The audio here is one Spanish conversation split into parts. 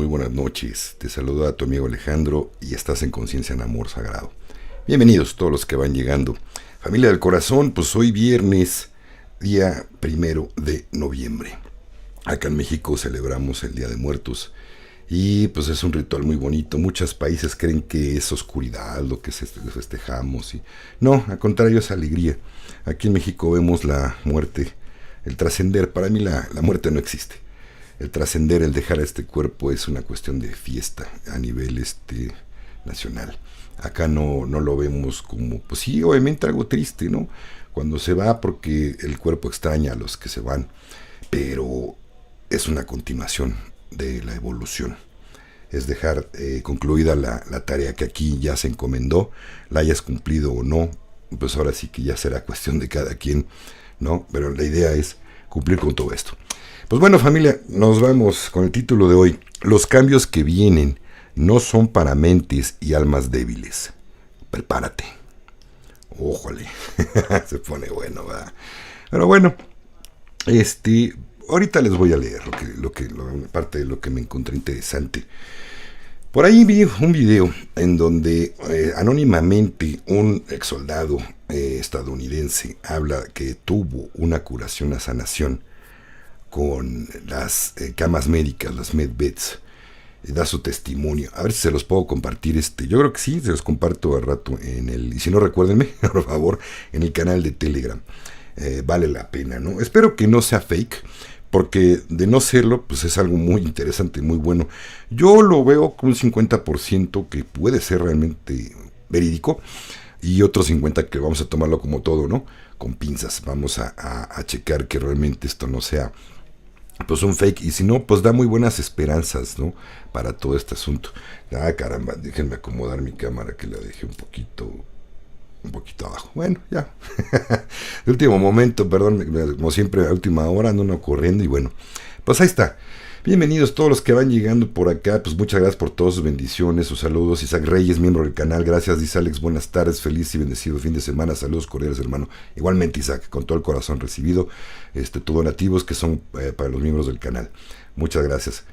buenas noches. Te saluda a tu amigo Alejandro y estás en Conciencia en Amor Sagrado. Bienvenidos todos los que van llegando. Familia del corazón, pues hoy viernes, día 1 de noviembre. Acá en México celebramos el Día de Muertos y pues es un ritual muy bonito. Muchos países creen que es oscuridad lo que festejamos. No, al contrario, es alegría. Aquí en México vemos la muerte, el trascender. Para mí la muerte no existe. El trascender, el dejar este cuerpo es una cuestión de fiesta a nivel nacional. Acá no lo vemos como, pues sí, obviamente algo triste, ¿no? Cuando se va porque el cuerpo extraña a los que se van, pero es una continuación de la evolución. Es dejar concluida la tarea que aquí ya se encomendó, la hayas cumplido o no, pues ahora sí que ya será cuestión de cada quien, ¿no? Pero la idea es cumplir con todo esto. Pues bueno, familia, nos vamos con el título de hoy. Los cambios que vienen no son para mentes y almas débiles. Prepárate. Ójale. Se pone bueno, ¿verdad? Pero bueno, ahorita les voy a leer parte de lo que me encontré interesante. Por ahí vi un video en donde anónimamente un ex soldado estadounidense habla que tuvo una curación, una sanación con las camas médicas, las medbeds. Da su testimonio. A ver si se los puedo compartir. Yo creo que sí, se los comparto al rato y si no, recuérdenme, por favor, en el canal de Telegram. Vale la pena, ¿no? Espero que no sea fake, porque de no serlo, pues es algo muy interesante, muy bueno. Yo lo veo con un 50% que puede ser realmente verídico, y otro 50% que vamos a tomarlo como todo, ¿no? Con pinzas. Vamos a checar que realmente esto no sea pues un fake, y si no, pues da muy buenas esperanzas, ¿no? Para todo este asunto. Caramba, déjenme acomodar mi cámara, que la dejé un poquito abajo. Bueno, ya. De último momento, perdón, como siempre, a última hora, ando corriendo, y bueno, pues ahí está. Bienvenidos todos los que van llegando por acá. Pues muchas gracias por todas sus bendiciones, sus saludos. Isaac Reyes, miembro del canal, gracias. Dice Alex, buenas tardes, feliz y bendecido fin de semana. Saludos cordiales, hermano. Igualmente, Isaac, con todo el corazón recibido tus donativos que son para los miembros del canal. Muchas gracias.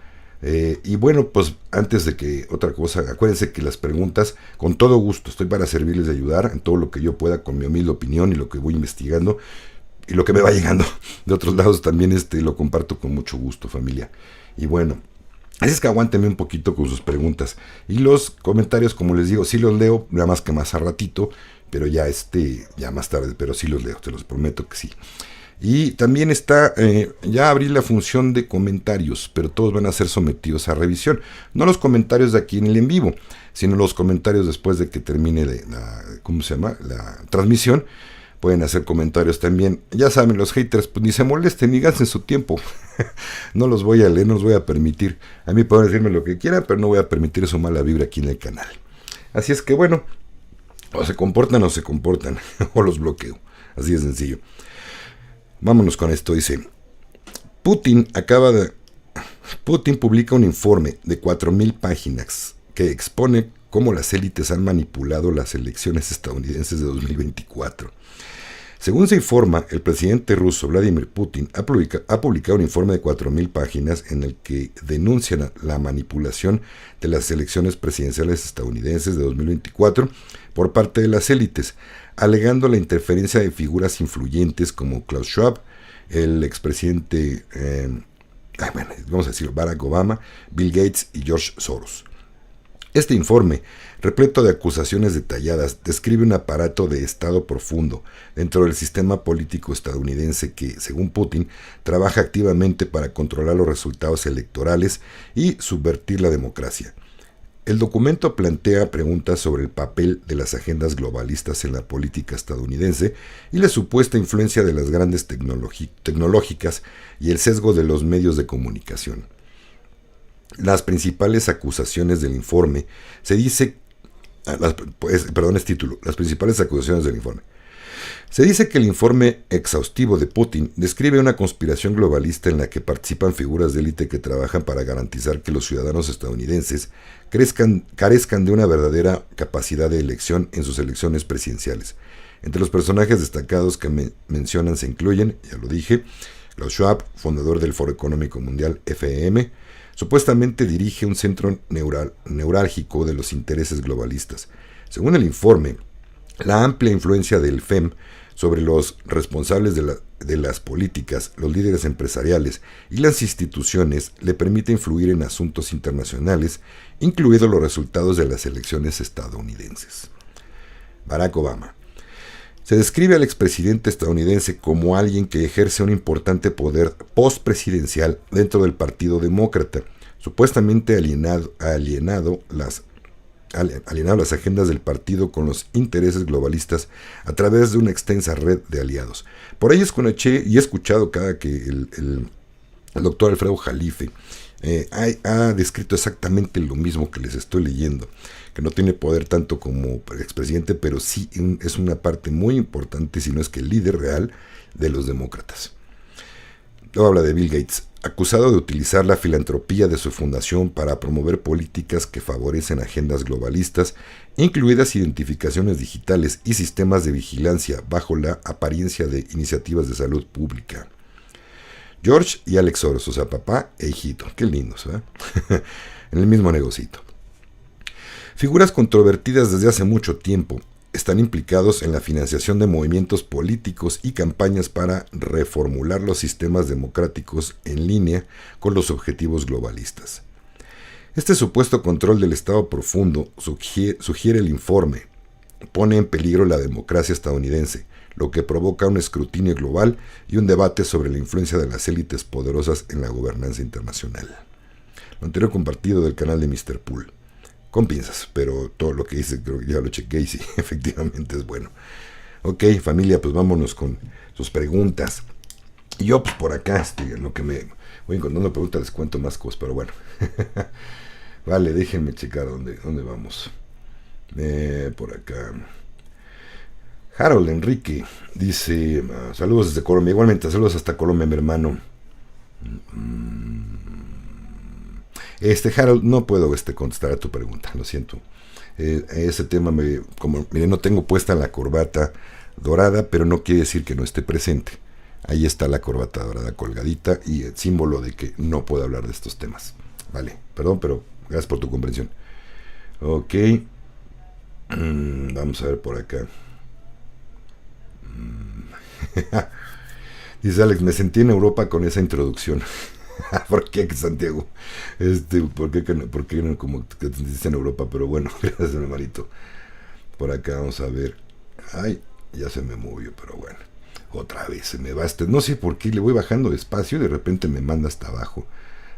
Y bueno, pues antes de que otra cosa, acuérdense que las preguntas, con todo gusto, estoy para servirles de ayudar en todo lo que yo pueda con mi humilde opinión y lo que voy investigando. Y lo que me va llegando de otros lados también lo comparto con mucho gusto, familia. Y bueno, así es que aguántenme un poquito con sus preguntas. Y los comentarios, como les digo, sí los leo, nada más que más a ratito, pero ya ya más tarde, pero sí los leo, te los prometo que sí. Y también ya abrí la función de comentarios, pero todos van a ser sometidos a revisión. No los comentarios de aquí en el en vivo, sino los comentarios después de que termine la transmisión. Pueden hacer comentarios también. Ya saben, los haters, pues ni se molesten, ni gasten su tiempo. No los voy a leer, no los voy a permitir. A mí pueden decirme lo que quieran, pero no voy a permitir su mala vibra aquí en el canal. Así es que bueno, o se comportan, o los bloqueo. Así de sencillo. Vámonos con esto, dice. Putin publica un informe de 4,000 páginas que expone cómo las élites han manipulado las elecciones estadounidenses de 2024. Según se informa, el presidente ruso Vladimir Putin ha publicado un informe de 4,000 páginas en el que denuncia la manipulación de las elecciones presidenciales estadounidenses de 2024 por parte de las élites, alegando la interferencia de figuras influyentes como Klaus Schwab, el expresidente, vamos a decir, Barack Obama, Bill Gates y George Soros. Este informe, repleto de acusaciones detalladas, describe un aparato de Estado profundo dentro del sistema político estadounidense que, según Putin, trabaja activamente para controlar los resultados electorales y subvertir la democracia. El documento plantea preguntas sobre el papel de las agendas globalistas en la política estadounidense y la supuesta influencia de las grandes tecnológicas y el sesgo de los medios de comunicación. Las principales acusaciones del informe Las principales acusaciones del informe. Se dice que el informe exhaustivo de Putin describe una conspiración globalista en la que participan figuras de élite que trabajan para garantizar que los ciudadanos estadounidenses carezcan de una verdadera capacidad de elección en sus elecciones presidenciales. Entre los personajes destacados que mencionan se incluyen, ya lo dije, Klaus Schwab, fundador del Foro Económico Mundial (FEM), Supuestamente dirige un centro neurálgico de los intereses globalistas. Según el informe, la amplia influencia del FEM sobre los responsables de las políticas, los líderes empresariales y las instituciones le permite influir en asuntos internacionales, incluidos los resultados de las elecciones estadounidenses. Barack Obama. Se describe al expresidente estadounidense como alguien que ejerce un importante poder postpresidencial dentro del Partido Demócrata, supuestamente alienado las agendas del partido con los intereses globalistas a través de una extensa red de aliados. Por ahí escuché y he escuchado cada que el doctor Alfredo Jalife ha descrito exactamente lo mismo que les estoy leyendo, que no tiene poder tanto como expresidente, pero sí es una parte muy importante, si no es que el líder real de los demócratas. Luego habla de Bill Gates, acusado de utilizar la filantropía de su fundación para promover políticas que favorecen agendas globalistas, incluidas identificaciones digitales y sistemas de vigilancia bajo la apariencia de iniciativas de salud pública. George y Alex Soros, o sea, papá e hijito, qué lindos, ¿eh? En el mismo negocito. Figuras controvertidas desde hace mucho tiempo están implicados en la financiación de movimientos políticos y campañas para reformular los sistemas democráticos en línea con los objetivos globalistas. Este supuesto control del Estado profundo, sugiere el informe, pone en peligro la democracia estadounidense, lo que provoca un escrutinio global y un debate sobre la influencia de las élites poderosas en la gobernanza internacional. Lo anterior compartido del canal de Mr. Pool. Con pinzas, pero todo lo que dice creo que ya lo chequé y sí, efectivamente es bueno. Ok, familia, pues vámonos con sus preguntas. Y yo pues por acá, en lo que me voy encontrando preguntas les cuento más cosas, pero bueno. Vale, déjenme checar dónde vamos. Por acá. Harold Enrique dice, saludos desde Colombia, igualmente saludos hasta Colombia, mi hermano. Harold, no puedo contestar a tu pregunta, lo siento. Ese tema, mire, no tengo puesta la corbata dorada, pero no quiere decir que no esté presente. Ahí está la corbata dorada colgadita y el símbolo de que no puedo hablar de estos temas. Vale, perdón, pero gracias por tu comprensión. Ok, vamos a ver por acá. Dice Alex, me sentí en Europa con esa introducción. ¿Por qué, Santiago? ¿Por qué no como que te sentiste en Europa? Pero bueno, gracias, mi hermanito. Por acá vamos a ver. Ay, ya se me movió, pero bueno. Otra vez se me va no sé por qué le voy bajando despacio y de repente me manda hasta abajo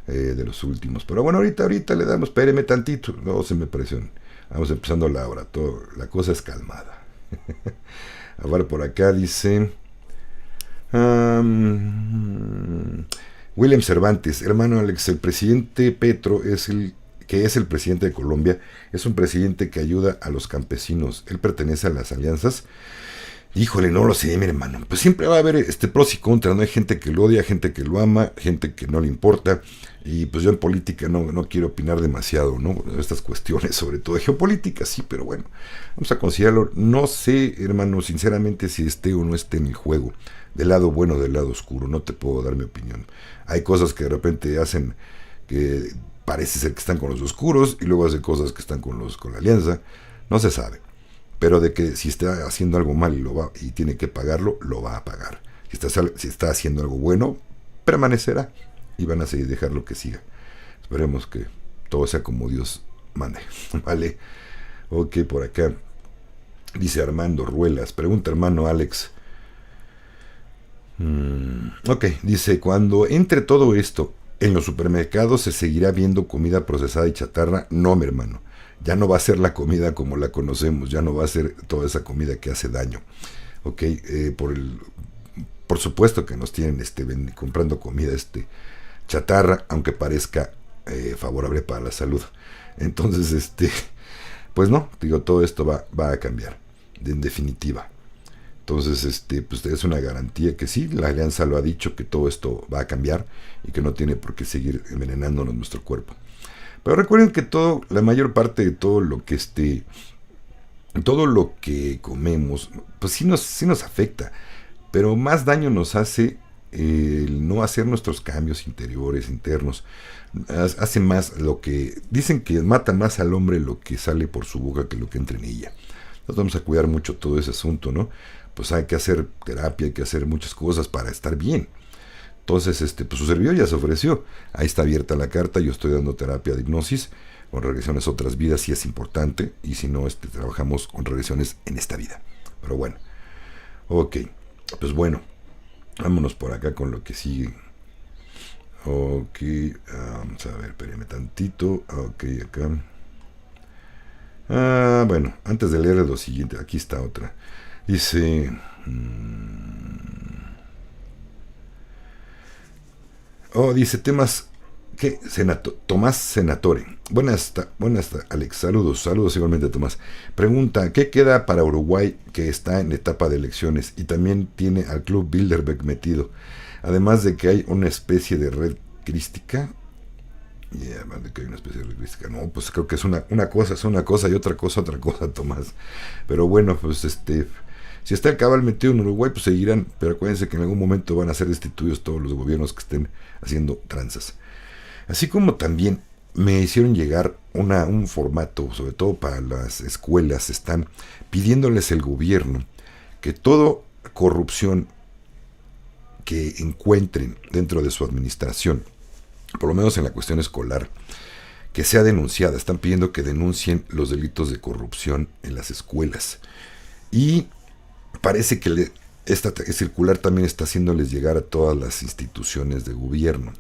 de los últimos. Pero bueno, ahorita le damos, espéreme tantito. No se me presione. Vamos empezando la hora. La cosa es calmada. A ver, por acá dice... William Cervantes, hermano Alex, el presidente Petro que es el presidente de Colombia, es un presidente que ayuda a los campesinos. Él pertenece a las alianzas. Híjole, no lo sé, mi hermano. Pues siempre va a haber pros y contras, ¿no? Hay gente que lo odia, gente que lo ama, gente que no le importa. Y pues yo en política no quiero opinar demasiado, ¿no? Estas cuestiones, sobre todo de geopolítica, sí, pero bueno, vamos a considerarlo. No sé, hermano, sinceramente, si esté o no esté en el juego. Del lado bueno o del lado oscuro, no te puedo dar mi opinión. Hay cosas que de repente hacen que parece ser que están con los oscuros y luego hace cosas que están con la alianza. No se sabe. Pero de que si está haciendo algo mal y tiene que pagarlo, lo va a pagar. Si está haciendo algo bueno, permanecerá y van a seguir dejarlo que siga. Esperemos que todo sea como Dios mande. Vale. Ok, por acá dice Armando Ruelas. Pregunta hermano Alex. Ok, dice, cuando entre todo esto, ¿en los supermercados se seguirá viendo comida procesada y chatarra? No, mi hermano. Ya no va a ser la comida como la conocemos, ya no va a ser toda esa comida que hace daño. Ok, por supuesto que nos tienen comprando comida chatarra, aunque parezca favorable para la salud. Entonces, pues no, digo, todo esto va a cambiar, en definitiva. Entonces, pues es una garantía que sí, la alianza lo ha dicho, que todo esto va a cambiar y que no tiene por qué seguir envenenándonos nuestro cuerpo. Pero recuerden que la mayor parte de todo lo que comemos, pues sí nos afecta, pero más daño nos hace el no hacer nuestros cambios interiores, internos, hace más lo que... Dicen que mata más al hombre lo que sale por su boca que lo que entra en ella. Entonces vamos a cuidar mucho todo ese asunto, ¿no? Pues hay que hacer terapia, hay que hacer muchas cosas para estar bien. Entonces, pues su servidor ya se ofreció. Ahí está abierta la carta, yo estoy dando terapia de hipnosis con regresiones a otras vidas si es importante, y si no, trabajamos con regresiones en esta vida. Pero bueno, ok, pues bueno, vámonos por acá con lo que sigue. Ok, vamos a ver, espérenme tantito. Ok, acá. Bueno, antes de leer lo siguiente, aquí está otra. Dice... dice temas que Tomás Senatore. Buenas, Alex. Saludos igualmente, Tomás. Pregunta, ¿qué queda para Uruguay que está en etapa de elecciones y también tiene al club Bilderberg metido? Además de que hay una especie de red crística. Además de que hay una especie de red crística. No, pues creo que es una cosa es una cosa y otra cosa, Tomás. Pero bueno, pues si está el cabal metido en Uruguay, pues seguirán, pero acuérdense que en algún momento van a ser destituidos todos los gobiernos que estén haciendo tranzas. Así como también me hicieron llegar un formato, sobre todo para las escuelas, están pidiéndoles el gobierno que toda corrupción que encuentren dentro de su administración, por lo menos en la cuestión escolar, que sea denunciada. Están pidiendo que denuncien los delitos de corrupción en las escuelas. Y parece que esta circular también está haciéndoles llegar a todas las instituciones de gobierno.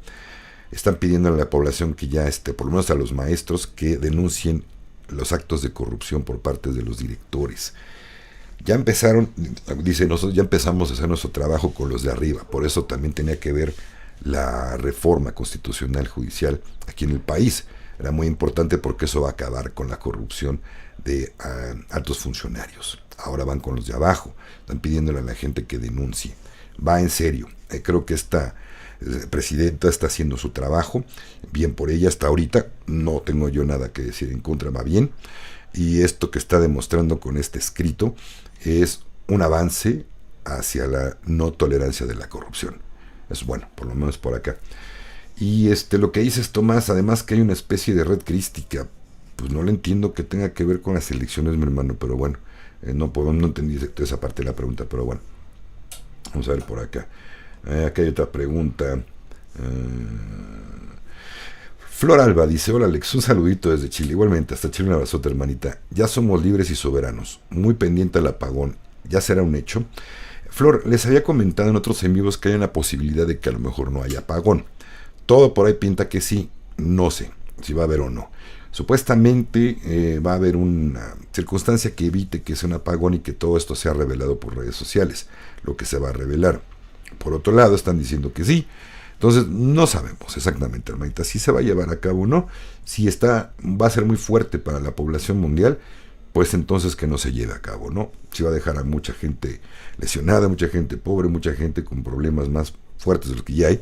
Están pidiendo a la población que ya, por lo menos a los maestros, que denuncien los actos de corrupción por parte de los directores. Ya empezaron, dice, nosotros ya empezamos a hacer nuestro trabajo con los de arriba. Por eso también tenía que ver la reforma constitucional judicial aquí en el país. Era muy importante porque eso va a acabar con la corrupción de altos funcionarios. Ahora van con los de abajo, están pidiéndole a la gente que denuncie. Va en serio. Creo que esta presidenta está haciendo su trabajo, bien por ella hasta ahorita, no tengo yo nada que decir en contra, va bien. Y esto que está demostrando con este escrito es un avance hacia la no tolerancia de la corrupción. Es bueno, por lo menos por acá. Y lo que dices, Tomás, además que hay una especie de red crística, pues no le entiendo que tenga que ver con las elecciones, mi hermano, pero bueno, no entendí esa parte de la pregunta, pero bueno, vamos a ver por acá. Acá hay otra pregunta. Flor Alba dice, hola Alex, un saludito desde Chile, igualmente, hasta Chile un abrazote, hermanita. Ya somos libres y soberanos, muy pendiente al apagón, ya será un hecho. Flor, les había comentado en otros en vivos que hay una posibilidad de que a lo mejor no haya apagón. Todo por ahí pinta que sí, no sé si va a haber o no. Supuestamente va a haber una circunstancia que evite que sea un apagón y que todo esto sea revelado por redes sociales, lo que se va a revelar. Por otro lado, están diciendo que sí. Entonces, no sabemos exactamente, hermanita, si se va a llevar a cabo o no. Si va a ser muy fuerte para la población mundial, pues entonces que no se lleve a cabo, ¿no? Si va a dejar a mucha gente lesionada, mucha gente pobre, mucha gente con problemas más fuertes de los que ya hay,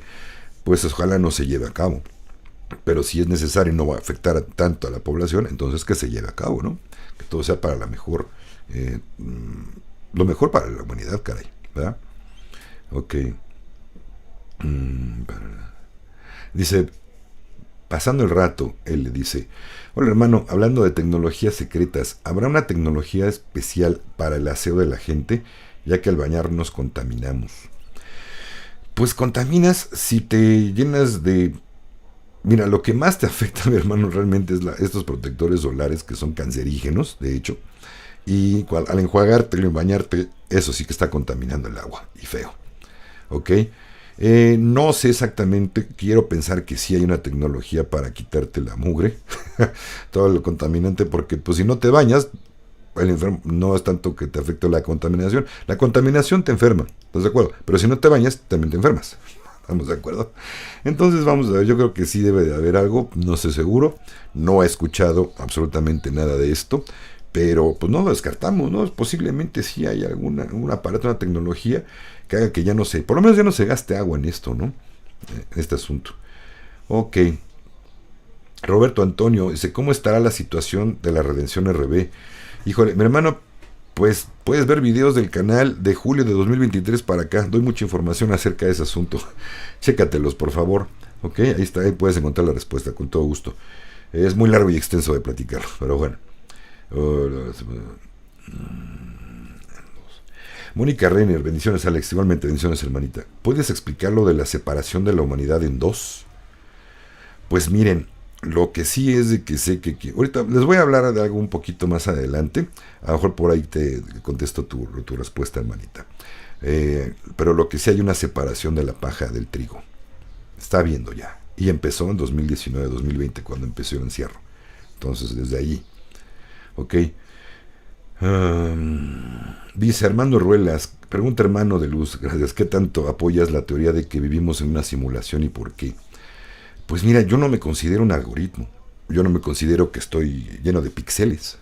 pues ojalá no se lleve a cabo. Pero si es necesario y no va a afectar tanto a la población, entonces que se lleve a cabo, ¿no? Que todo sea para lo mejor para la humanidad, caray, ¿verdad? Ok. Dice, pasando el rato, él le dice, hola hermano, hablando de tecnologías secretas, ¿habrá una tecnología especial para el aseo de la gente, ya que al bañarnos contaminamos? Pues contaminas si te llenas de... Mira, lo que más te afecta, mi hermano, realmente es estos protectores solares que son cancerígenos, de hecho, y al enjuagarte y bañarte, eso sí que está contaminando el agua, y feo. ¿Ok? No sé exactamente, quiero pensar que sí hay una tecnología para quitarte la mugre, todo lo contaminante, porque pues si no te bañas, el enfermo no es tanto que te afecte la contaminación te enferma, ¿estás de acuerdo? Pero si no te bañas, también te enfermas, ¿estamos de acuerdo? Entonces vamos a ver, yo creo que sí debe de haber algo, no sé seguro, no he escuchado absolutamente nada de esto, pero pues no lo descartamos, ¿no? Posiblemente sí hay algún aparato, una tecnología que haga que ya no se, por lo menos ya no se gaste agua en esto, ¿no? En este asunto. Ok. Roberto Antonio dice, ¿cómo estará la situación de la Redención RB? Híjole, mi hermano, Pues puedes ver videos del canal de julio de 2023 para acá. Doy mucha información acerca de ese asunto. Chécatelos, por favor. Ok, ahí está, ahí puedes encontrar la respuesta con todo gusto. Es muy largo y extenso de platicar, pero bueno. Mónica Reiner, bendiciones Alex, igualmente bendiciones hermanita. ¿Puedes explicar lo de la separación de la humanidad en dos? Pues miren, lo que sí es de que sé que ahorita les voy a hablar de algo un poquito más adelante. A lo mejor por ahí te contesto tu respuesta, hermanita. Pero lo que sí hay una separación de la paja del trigo. Está viendo ya. Y empezó en 2019-2020 cuando empezó el encierro. Entonces desde allí. Ok. Dice Armando Ruelas, pregunta hermano de luz, gracias, ¿qué tanto apoyas la teoría de que vivimos en una simulación y por qué? Pues mira, yo no me considero un algoritmo, yo no me considero que estoy lleno de píxeles,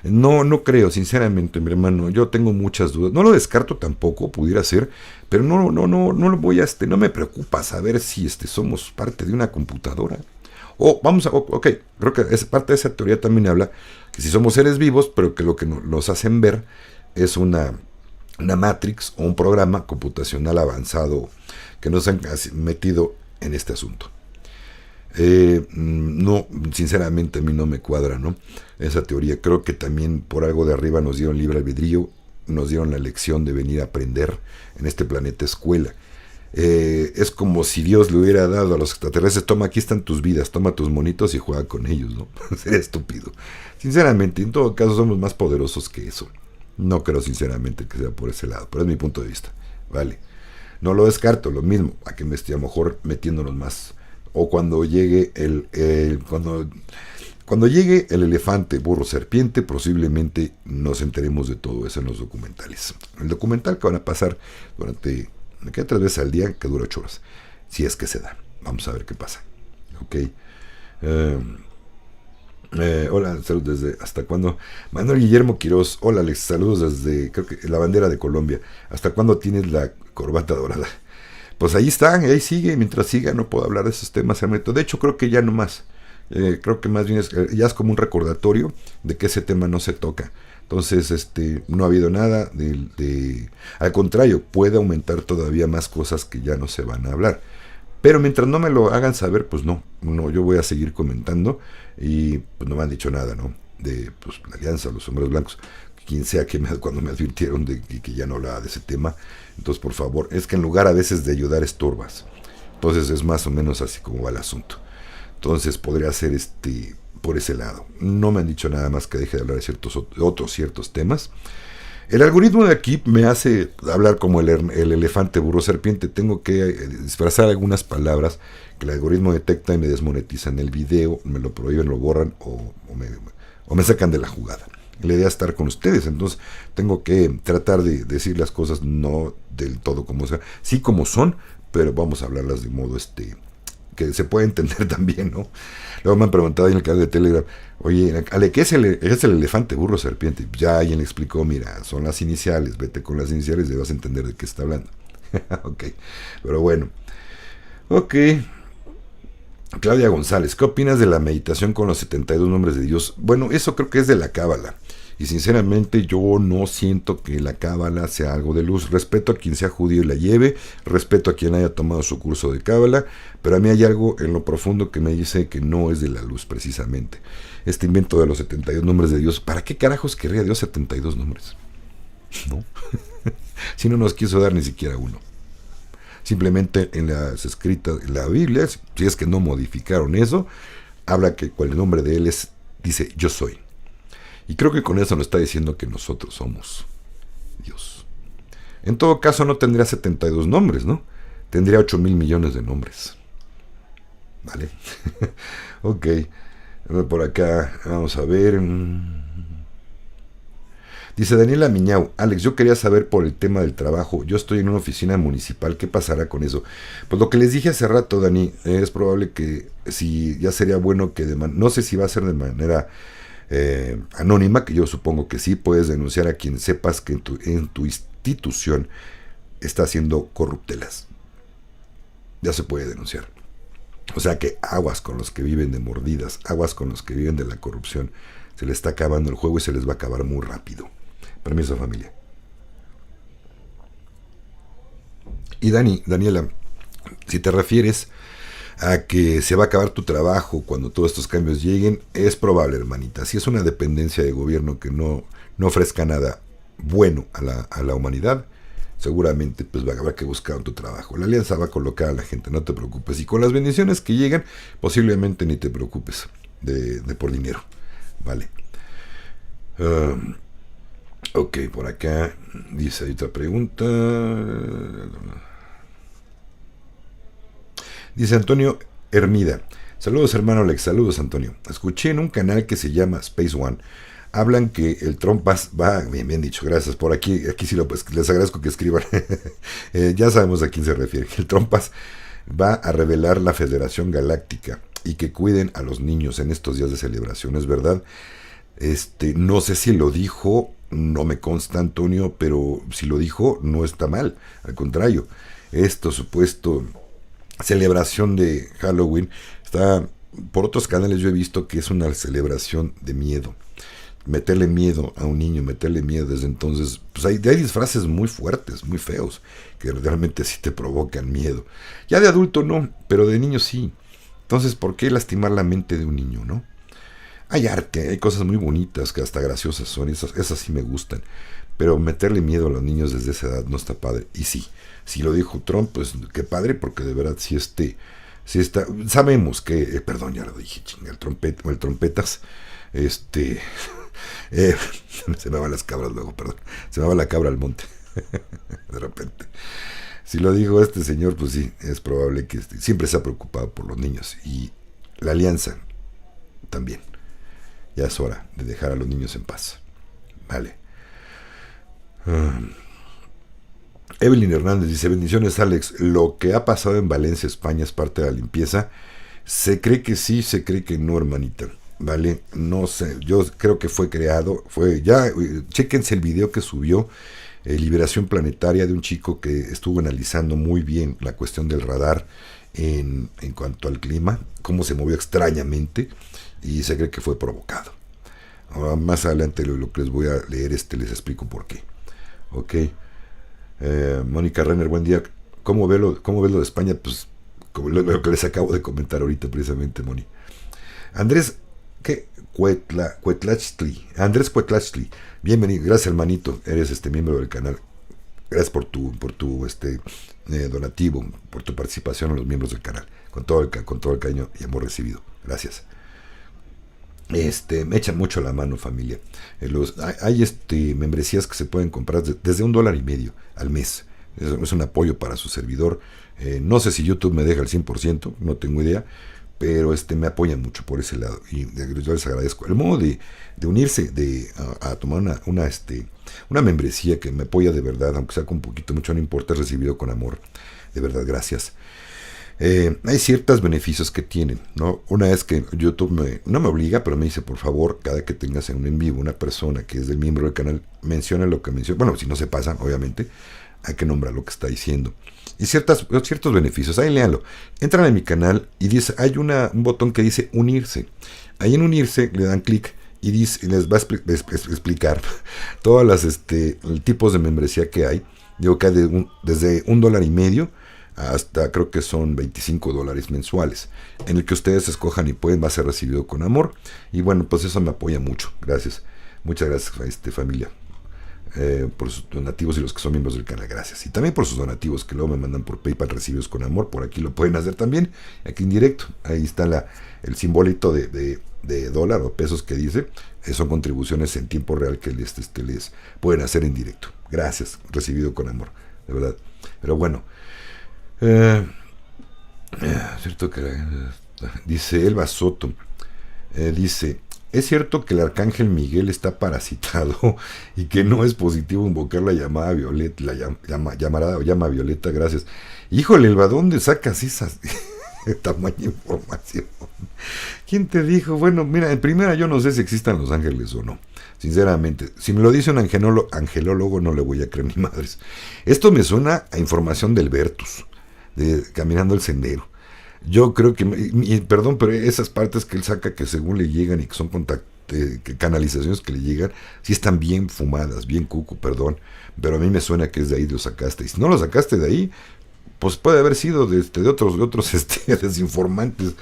no creo, sinceramente, mi hermano, yo tengo muchas dudas, no lo descarto tampoco, pudiera ser, pero no lo voy a, no me preocupa saber si somos parte de una computadora. Ok, creo que parte de esa teoría también habla que si somos seres vivos, pero que lo que nos hacen ver es una matrix o un programa computacional avanzado que nos han metido en este asunto. No, sinceramente a mí no me cuadra, ¿no? Esa teoría. Creo que también por algo de arriba nos dieron libre albedrío, nos dieron la lección de venir a aprender en este planeta escuela. Es como si Dios le hubiera dado a los extraterrestres, toma, aquí están tus vidas, toma tus monitos y juega con ellos, ¿no? Sería estúpido. Sinceramente, en todo caso somos más poderosos que eso. No creo sinceramente que sea por ese lado, pero es mi punto de vista, ¿vale? No lo descarto, lo mismo, a que me esté a lo mejor metiéndonos más. O cuando llegue cuando llegue el elefante, burro, serpiente, posiblemente nos enteremos de todo eso en los documentales. El documental que van a pasar durante... Me queda 3 veces al día, que dura 8 horas. Si es que se da. Vamos a ver qué pasa. Ok. Hola, saludos desde... ¿Hasta cuándo? Manuel Guillermo Quiroz. Hola, Alex. Saludos desde... Creo que la bandera de Colombia. ¿Hasta cuándo tienes la corbata dorada? Pues ahí está, ahí sigue. Mientras siga, no puedo hablar de esos temas. De hecho, creo que ya no más. Creo que más bien ya es como un recordatorio de que ese tema no se toca. Entonces, no ha habido nada al contrario, puede aumentar todavía más cosas que ya no se van a hablar. Pero mientras no me lo hagan saber, pues no, yo voy a seguir comentando y pues no me han dicho nada, ¿no? De pues, la Alianza, los Sombreros Blancos, quien sea que cuando me advirtieron de que ya no hablaba de ese tema. Entonces, por favor, es que en lugar a veces de ayudar estorbas. Entonces es más o menos así como va el asunto. Entonces podría ser por ese lado. No me han dicho nada más que deje de hablar de otros ciertos temas. El algoritmo de aquí me hace hablar como el elefante, burro, serpiente. Tengo que disfrazar algunas palabras que el algoritmo detecta y me desmonetizan el video, me lo prohíben, lo borran o me sacan de la jugada. La idea es estar con ustedes, entonces tengo que tratar de decir las cosas no del todo como son, sí como son, pero vamos a hablarlas de modo que se puede entender también, ¿no? Luego me han preguntado en el canal de Telegram, oye, Ale, ¿qué es el elefante, burro, serpiente? Ya alguien le explicó, mira, son las iniciales, vete con las iniciales y vas a entender de qué está hablando. Ok, pero bueno. Ok. Claudia González, ¿qué opinas de la meditación con los 72 nombres de Dios? Bueno, eso creo que es de la Cábala. Y sinceramente yo no siento que la Cábala sea algo de luz. Respeto a quien sea judío y la lleve, respeto a quien haya tomado su curso de Cábala, pero a mí hay algo en lo profundo que me dice que no es de la luz precisamente. Este invento de los 72 nombres de Dios, ¿para qué carajos querría Dios 72 nombres? ¿No? Si no nos quiso dar ni siquiera uno. Simplemente en las escritas, en la Biblia, si es que no modificaron eso, habla que el nombre de él dice yo soy. Y creo que con eso nos está diciendo que nosotros somos Dios. En todo caso no tendría 72 nombres, ¿no? Tendría 8,000 millones de nombres. ¿Vale? Ok. Por acá, vamos a ver. Dice Daniela Miñau, Alex, yo quería saber por el tema del trabajo. Yo estoy en una oficina municipal, ¿qué pasará con eso? Pues lo que les dije hace rato, Dani, es probable que si ya sería bueno que no sé si va a ser de manera anónima, que yo supongo que sí, puedes denunciar a quien sepas que en tu institución está haciendo corruptelas. Ya se puede denunciar. O sea que aguas con los que viven de mordidas, aguas con los que viven de la corrupción. Se les está acabando el juego y se les va a acabar muy rápido. Permiso, familia. Y Daniela, si te refieres a que se va a acabar tu trabajo cuando todos estos cambios lleguen, es probable, hermanita. Si es una dependencia de gobierno que no ofrezca nada bueno a la humanidad, seguramente pues habrá que buscar otro trabajo. La alianza va a colocar a la gente, no te preocupes. Y con las bendiciones que llegan, posiblemente ni te preocupes de por dinero. Vale. Ok, por acá dice, hay otra pregunta. Dice Antonio Hermida. Saludos, hermano Alex. Saludos, Antonio. Escuché en un canal que se llama Space One. Hablan que el Trumpas va, bien dicho, gracias. Por aquí sí les agradezco que escriban. Ya sabemos a quién se refiere. El Trumpas va a revelar la Federación Galáctica y que cuiden a los niños en estos días de celebración. ¿Es verdad? No sé si lo dijo, no me consta, Antonio, pero si lo dijo, no está mal. Al contrario, esto supuesto celebración de Halloween está por otros canales. Yo he visto que es una celebración de miedo, meterle miedo a un niño, meterle miedo. Desde entonces pues hay disfraces muy fuertes, muy feos, que realmente sí te provocan miedo. Ya de adulto no, pero de niño sí. Entonces, ¿por qué lastimar la mente de un niño, no? Hay arte, hay cosas muy bonitas que hasta graciosas son, esas sí me gustan, pero meterle miedo a los niños desde esa edad no está padre. Y sí, si lo dijo Trump, pues qué padre, porque de verdad sí está, sabemos que, perdón, ya lo dije, chinga, el trompetas, se me van las cabras luego, perdón, se me va la cabra al monte, de repente. Si lo dijo este señor, pues sí, es probable que siempre se ha preocupado por los niños, y la alianza también. Ya es hora de dejar a los niños en paz. Vale. Evelyn Hernández dice, bendiciones, Alex. Lo que ha pasado en Valencia, España, es parte de la limpieza. Se cree que sí, se cree que no, hermanita. Vale, no sé. Yo creo que fue creado. Chéquense el video que subió Liberación Planetaria, de un chico que estuvo analizando muy bien la cuestión del radar en cuanto al clima, cómo se movió extrañamente, y se cree que fue provocado. Ahora, más adelante lo que les voy a leer, les explico por qué. Ok. Mónica Renner, buen día. ¿Cómo ves lo de España? Pues como lo que les acabo de comentar ahorita precisamente, Moni. Andrés Andrés Cuetlachli, bienvenido, gracias, hermanito, eres miembro del canal. Gracias por tu donativo, por tu participación en los miembros del canal, con todo el cariño y amor recibido. Gracias. Me echan mucho la mano, familia. Hay membresías que se pueden comprar desde $1.50 al mes. Es un apoyo para su servidor. No sé si YouTube me deja el 100%, no tengo idea, pero me apoyan mucho por ese lado, y yo les agradezco. El modo de unirse, a tomar una membresía que me apoya de verdad, aunque sea con poquito, mucho no importa, es recibido con amor. De verdad, gracias. Hay ciertos beneficios que tienen, ¿no? Una es que YouTube no me obliga, pero me dice, por favor, cada que tengas en un en vivo una persona que es del miembro del canal, menciona lo que menciona. Bueno, si no se pasan, obviamente, hay que nombrar lo que está diciendo. Y ciertos beneficios, ahí léanlo. Entran a mi canal y dice, hay un botón que dice unirse. Ahí en unirse le dan clic y les va a explicar todas las tipos de membresía que hay. Digo que hay desde $1.50 hasta creo que son $25 mensuales, en el que ustedes escojan y va a ser recibido con amor. Y bueno, pues eso me apoya mucho. Gracias, muchas gracias a familia, por sus donativos, y los que son miembros del canal, gracias. Y también por sus donativos que luego me mandan por PayPal, recibidos con amor. Por aquí lo pueden hacer también, aquí en directo. Ahí está el simbolito de dólar o pesos que dice, son contribuciones en tiempo real que les pueden hacer en directo. Gracias, recibido con amor, de verdad. Pero bueno, cierto que dice Elba Soto, dice, ¿es cierto que el arcángel Miguel está parasitado y que no es positivo invocar la llamada violeta, llama violeta? Gracias. Híjole, Elba, ¿dónde sacas esas tamaña información? ¿Quién te dijo? Bueno, mira, en primera, yo no sé si existan los ángeles o no. Sinceramente, si me lo dice un angelólogo, no le voy a creer ni madres. Esto me suena a información del Vertus, de Caminando el Sendero. Yo creo que, perdón, pero esas partes que él saca que según le llegan y que son canalizaciones que le llegan, sí están bien fumadas, bien cuco, perdón, pero a mí me suena que es de ahí lo sacaste. Y si no lo sacaste de ahí, pues puede haber sido de otros desinformantes,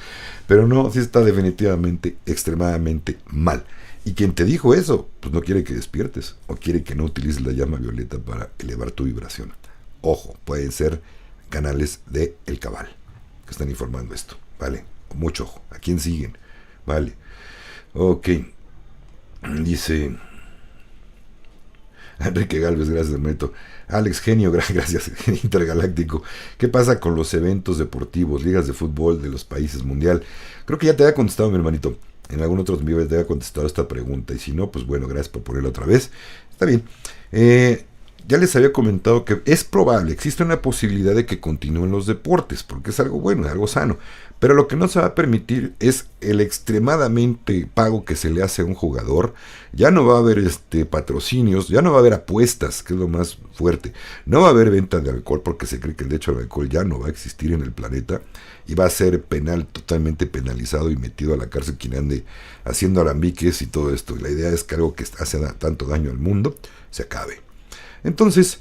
pero no, sí está definitivamente extremadamente mal. Y quien te dijo eso, pues no quiere que despiertes, o quiere que no utilices la llama violeta para elevar tu vibración. Ojo, pueden ser canales de El Cabal que están informando esto, ¿vale? Mucho ojo, ¿a quién siguen? Vale, ok, dice Enrique Galvez, gracias hermanito. Alex Genio, gracias, Intergaláctico. ¿Qué pasa con los eventos deportivos, ligas de fútbol de los países mundial? Creo que ya te había contestado, mi hermanito. En algún otro video te había contestado esta pregunta. Y si no, pues bueno, gracias por ponerla otra vez. Está bien. Ya les había comentado que es probable, existe una posibilidad de que continúen los deportes, porque es algo bueno, es algo sano. Pero lo que no se va a permitir es el extremadamente pago que se le hace a un jugador. Ya no va a haber patrocinios, ya no va a haber apuestas, que es lo más fuerte. No va a haber venta de alcohol, porque se cree que el hecho del alcohol ya no va a existir en el planeta. Y va a ser penal, totalmente penalizado y metido a la cárcel quien ande haciendo alambiques y todo esto. Y la idea es que algo que hace tanto daño al mundo se acabe. Entonces,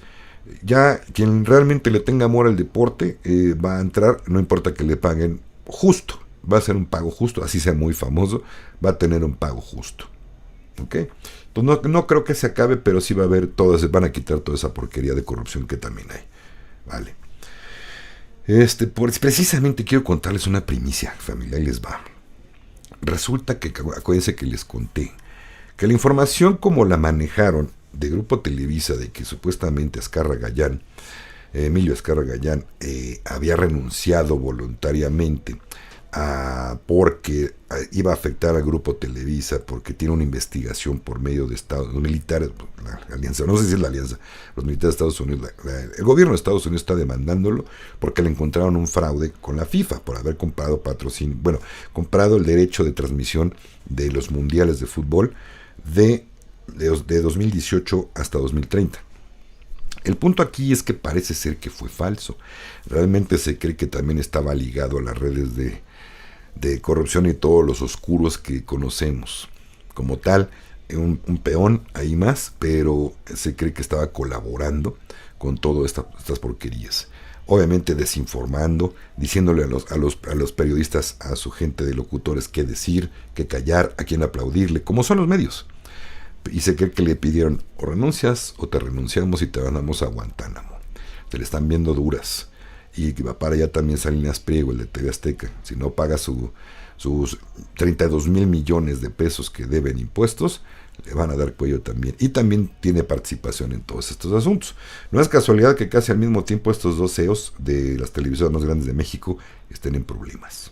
ya quien realmente le tenga amor al deporte va a entrar, no importa que le paguen justo, va a ser un pago justo, así sea muy famoso, va a tener un pago justo. ¿Ok? Entonces no creo que se acabe, pero sí va a haber todas, van a quitar toda esa porquería de corrupción que también hay. Vale. Precisamente quiero contarles una primicia, familia, y les va. Resulta que, acuérdense que les conté, que la información como la manejaron de Grupo Televisa, de que supuestamente Emilio Azcárraga Gallán, había renunciado voluntariamente porque iba a afectar al Grupo Televisa, porque tiene una investigación por medio de los militares, la alianza, no sé si es la alianza, los militares de Estados Unidos, el gobierno de Estados Unidos está demandándolo porque le encontraron un fraude con la FIFA por haber comprado comprado el derecho de transmisión de los mundiales de fútbol de 2018 hasta 2030. El punto aquí es que parece ser que fue falso. Realmente se cree que también estaba ligado a las redes de corrupción y todos los oscuros que conocemos. Como tal, un peón ahí más, pero se cree que estaba colaborando con todas estas porquerías. Obviamente desinformando, diciéndole a los periodistas, a su gente de locutores qué decir, qué callar, a quién aplaudirle, como son los medios. Y se cree que le pidieron o renuncias o te renunciamos y te mandamos a Guantánamo. Se le están viendo duras. Y va para allá también Salinas Pliego, el de TV Azteca. Si no paga sus 32 mil millones de pesos que deben impuestos, le van a dar cuello también. Y también tiene participación en todos estos asuntos. No es casualidad que casi al mismo tiempo estos dos CEOs de las televisoras más grandes de México estén en problemas.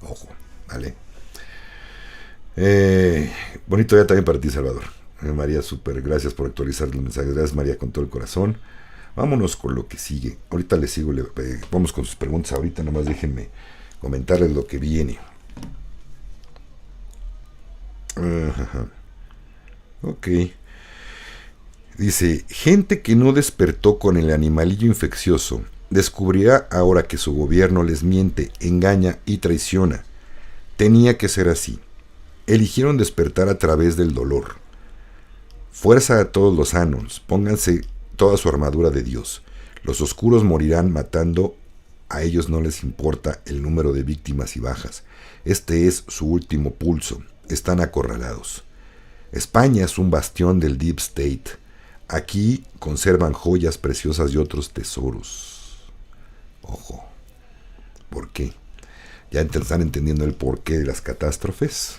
Ojo, ¿vale? Bonito día también para ti, Salvador. María, súper, gracias por actualizar los mensajes. Gracias, María, con todo el corazón. Vámonos con lo que sigue. Ahorita les sigo, vamos con sus preguntas. Ahorita nomás déjenme comentarles lo que viene. Ok. Dice, gente que no despertó con el animalillo infeccioso descubrirá ahora que su gobierno les miente, engaña y traiciona. Tenía que ser así. Eligieron despertar a través del dolor. Fuerza a todos los Anons, pónganse toda su armadura de Dios. Los oscuros morirán matando, a ellos no les importa el número de víctimas y bajas. Este es su último pulso, están acorralados. España es un bastión del Deep State. Aquí conservan joyas preciosas y otros tesoros. Ojo, ¿por qué? ¿Ya están entendiendo el porqué de las catástrofes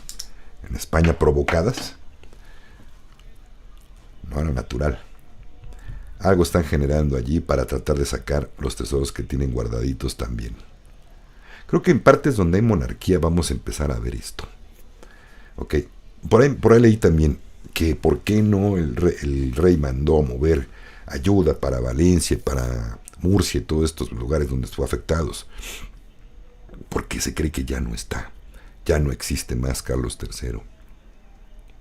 en España provocadas? No era natural. Algo están generando allí para tratar de sacar los tesoros que tienen guardaditos también. Creo que en partes donde hay monarquía vamos a empezar a ver esto. Ok, por ahí leí también que por qué no el rey mandó mover ayuda para Valencia, para Murcia y todos estos lugares donde estuvo afectados. Porque se cree que ya no está. Ya no existe más Carlos III.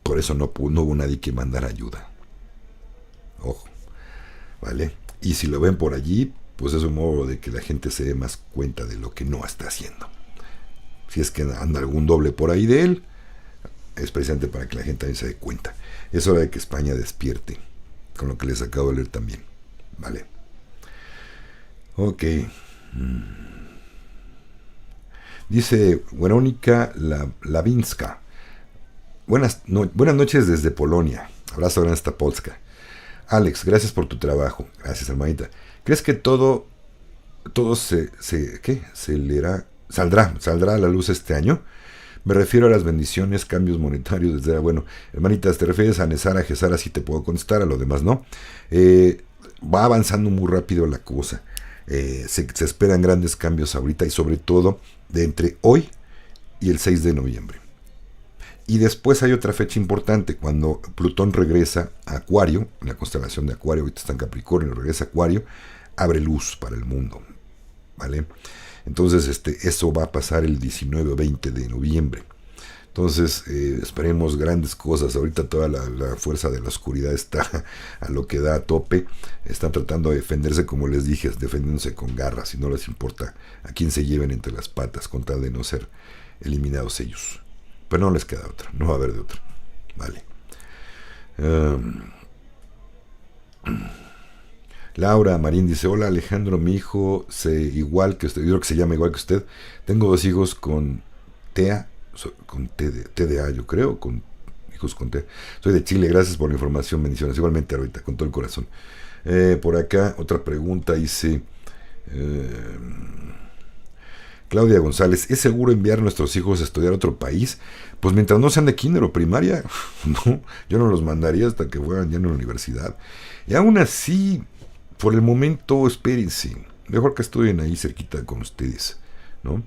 Por eso no hubo nadie que mandara ayuda. Ojo, ¿vale? Y si lo ven por allí, pues es un modo de que la gente se dé más cuenta de lo que no está haciendo. Si es que anda algún doble por ahí de él, es precisamente para que la gente también se dé cuenta. Es hora de que España despierte, con lo que les acabo de leer también. Vale. Ok. Dice Verónica Lavinska. Buenas noches desde Polonia. Abrazo grande hasta Polska. Alex, gracias por tu trabajo. Gracias, hermanita. ¿Crees que todo saldrá a la luz este año? Me refiero a las bendiciones, cambios monetarios, desde bueno, hermanitas, ¿te refieres a Nesara, Gesara? Sí te puedo contestar, a lo demás no. Va avanzando muy rápido la cosa. Se esperan grandes cambios ahorita y sobre todo de entre hoy y el 6 de noviembre. Y después hay otra fecha importante, cuando Plutón regresa a Acuario, en la constelación de Acuario, ahorita está en Capricornio, regresa a Acuario, abre luz para el mundo, ¿vale? Entonces eso va a pasar el 19 o 20 de noviembre. Entonces esperemos grandes cosas. Ahorita toda la fuerza de la oscuridad está a lo que da a tope. Están tratando de defenderse, como les dije, defendiéndose con garras, y no les importa a quién se lleven entre las patas, con tal de no ser eliminados ellos. Pero no les queda otra, no va a haber de otra. Vale. Laura Marín dice: hola Alejandro, mi hijo igual que usted, yo creo que se llama igual que usted. Tengo 2 hijos con TEA, con TDA, yo creo, con hijos con TEA. Soy de Chile, gracias por la información, bendiciones. Igualmente ahorita, con todo el corazón. Por acá, otra pregunta dice... Claudia González: ¿es seguro enviar a nuestros hijos a estudiar a otro país? Pues mientras no sean de kinder o primaria, no, yo no los mandaría hasta que fueran ya en la universidad. Y aún así, por el momento, espérense. Mejor que estudien ahí cerquita con ustedes, ¿no?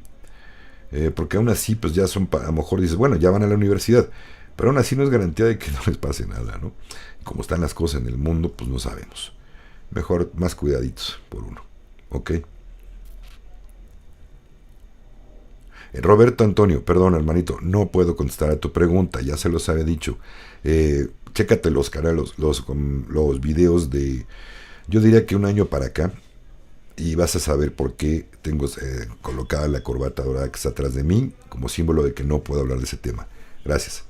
Porque aún así, pues ya son, a lo mejor dices, bueno, ya van a la universidad, pero aún así no es garantía de que no les pase nada, ¿no? Como están las cosas en el mundo, pues no sabemos. Mejor más cuidaditos por uno, ¿ok? Roberto Antonio: perdón, hermanito, no puedo contestar a tu pregunta, ya se los había dicho. Chécate los canales, los videos de, yo diría que un año para acá, y vas a saber por qué tengo colocada la corbata dorada que está atrás de mí, como símbolo de que no puedo hablar de ese tema. Gracias.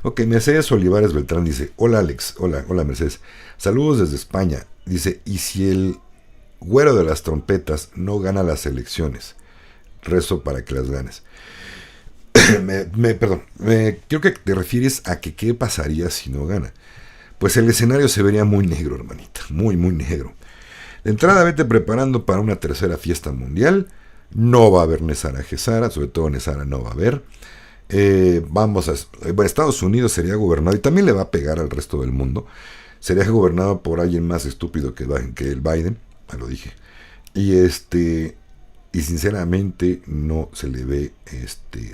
Ok, Mercedes Olivares Beltrán dice: hola Alex, hola Mercedes, saludos desde España. Dice: ¿y si el güero de las trompetas no gana las elecciones? Rezo para que las ganes. Creo que te refieres a que qué pasaría si no gana. Pues el escenario se vería muy negro, hermanita, muy, muy negro. De entrada, vete preparando para una tercera fiesta mundial. No va a haber Nesara Gesara, sobre todo Nesara no va a haber. Estados Unidos sería gobernado, y también le va a pegar al resto del mundo. Sería gobernado por alguien más estúpido que el Biden, ya lo dije. Y sinceramente no se le ve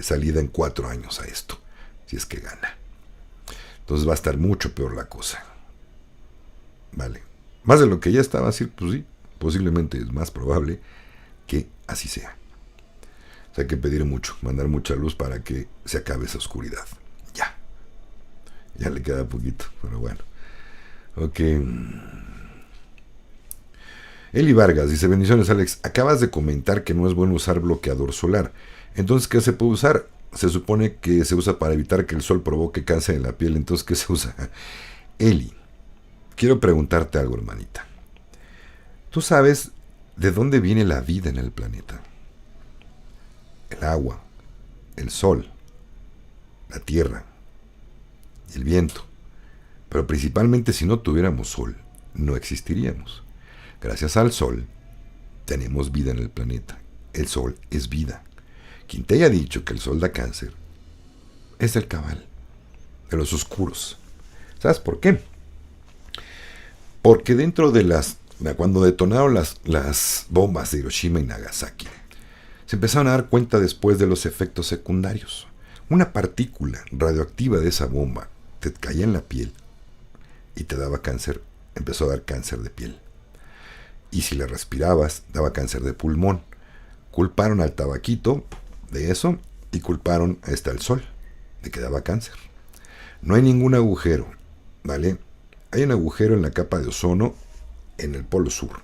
salida en 4 años a esto, si es que gana. Entonces va a estar mucho peor la cosa. Vale. Más de lo que ya estaba así, pues sí, posiblemente es más probable que así sea. O sea, hay que pedir mucho, mandar mucha luz para que se acabe esa oscuridad. Ya le queda poquito, pero bueno. Ok. Eli Vargas dice: bendiciones Alex, acabas de comentar que no es bueno usar bloqueador solar. Entonces, ¿qué se puede usar? Se supone que se usa para evitar que el sol provoque cáncer en la piel. Entonces, ¿qué se usa? Eli, quiero preguntarte algo, hermanita. ¿Tú sabes de dónde viene la vida en el planeta? El agua, el sol, la tierra y el viento. Pero principalmente, si no tuviéramos sol, no existiríamos. Gracias al sol tenemos vida en el planeta. El sol es vida. Quien te haya dicho que el sol da cáncer es el cabal de los oscuros. ¿Sabes por qué? Porque dentro de cuando detonaron las bombas de Hiroshima y Nagasaki, se empezaron a dar cuenta después de los efectos secundarios. Una partícula radioactiva de esa bomba te caía en la piel y te daba cáncer, empezó a dar cáncer de piel. Y si la respirabas, daba cáncer de pulmón. Culparon al tabaquito de eso y culparon al sol de que daba cáncer. No hay ningún agujero, ¿vale? Hay un agujero en la capa de ozono en el polo sur.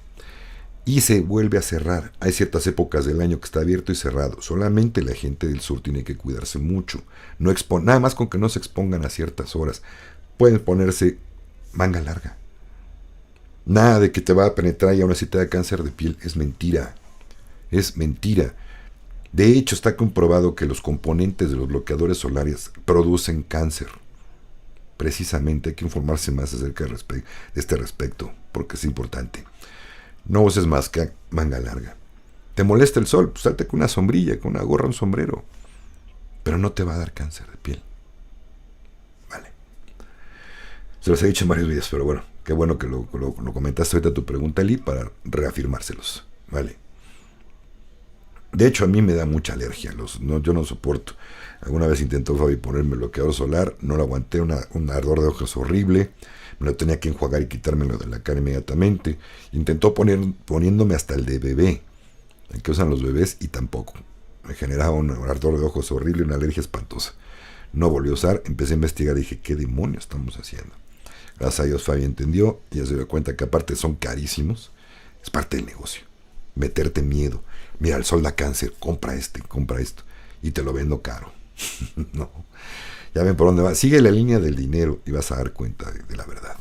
y se vuelve a cerrar. Hay ciertas épocas del año que está abierto y cerrado. Solamente la gente del sur tiene que cuidarse mucho. No nada más con que no se expongan a ciertas horas. Pueden ponerse manga larga. Nada de que te va a penetrar y aún así te da cáncer de piel. Es mentira. Es mentira. De hecho, está comprobado que los componentes de los bloqueadores solares producen cáncer. Precisamente hay que informarse más acerca de este respecto, porque es importante. No uses más que manga larga. ¿Te molesta el sol? Pues salte con una sombrilla, con una gorra, un sombrero. Pero no te va a dar cáncer de piel. Vale. Se los he dicho en varios videos, pero bueno, qué bueno que lo comentaste ahorita tu pregunta, Eli, para reafirmárselos. Vale. De hecho, a mí me da mucha alergia. Yo no soporto. Alguna vez intentó Fabi ponerme bloqueador solar. No lo aguanté. Un ardor de ojos horrible. Me lo tenía que enjuagar y quitármelo de la cara inmediatamente. Intentó poniéndome hasta el de bebé, el que usan los bebés, y tampoco. Me generaba un ardor de ojos horrible, una alergia espantosa. No volvió a usar. Empecé a investigar y dije, ¿qué demonios estamos haciendo? Gracias a Dios Fabi entendió. Y ya se dio cuenta que aparte son carísimos. Es parte del negocio. Meterte miedo. Mira, el sol da cáncer, compra esto, y te lo vendo caro. No, ya ven por dónde va. Sigue la línea del dinero y vas a dar cuenta de la verdad.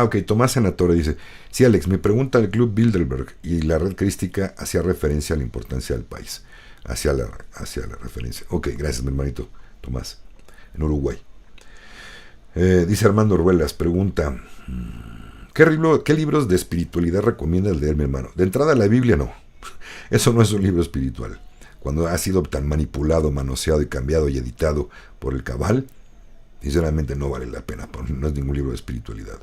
Ok, Tomás Senatore dice, sí, Alex, mi pregunta al Club Bilderberg y la red crística hacía referencia a la importancia del país. Hacia la referencia. Ok, gracias, mi hermanito Tomás, en Uruguay. Dice Armando Orbelas, pregunta... ¿Qué libros de espiritualidad recomiendas leer, mi hermano? De entrada, la Biblia no. Eso no es un libro espiritual. Cuando ha sido tan manipulado, manoseado y cambiado y editado por el cabal, sinceramente no vale la pena. No es ningún libro de espiritualidad.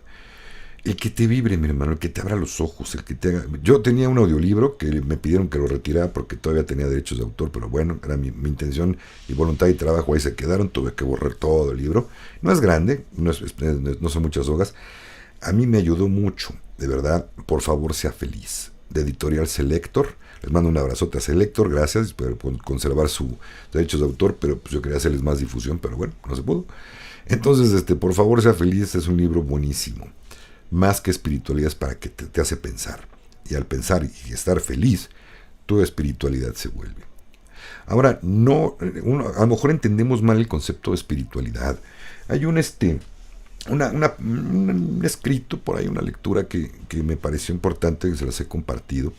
El que te vibre, mi hermano, el que te abra los ojos, el que te haga... Yo tenía un audiolibro que me pidieron que lo retirara porque todavía tenía derechos de autor, pero bueno, era mi intención y voluntad y trabajo, ahí se quedaron, tuve que borrar todo el libro. No es grande, no son muchas hojas. A mí me ayudó mucho, de verdad. Por favor, sea feliz. De Editorial Selector. Les mando un abrazote a Selector, gracias por conservar sus derechos de autor, pero pues yo quería hacerles más difusión, pero bueno, no se pudo. Entonces, por favor, sea feliz. Es un libro buenísimo. Más que espiritualidad, es para que te hace pensar. Y al pensar y estar feliz, tu espiritualidad se vuelve. Ahora, a lo mejor entendemos mal el concepto de espiritualidad. Hay un escrito por ahí, una lectura que me pareció importante, que se las he compartido,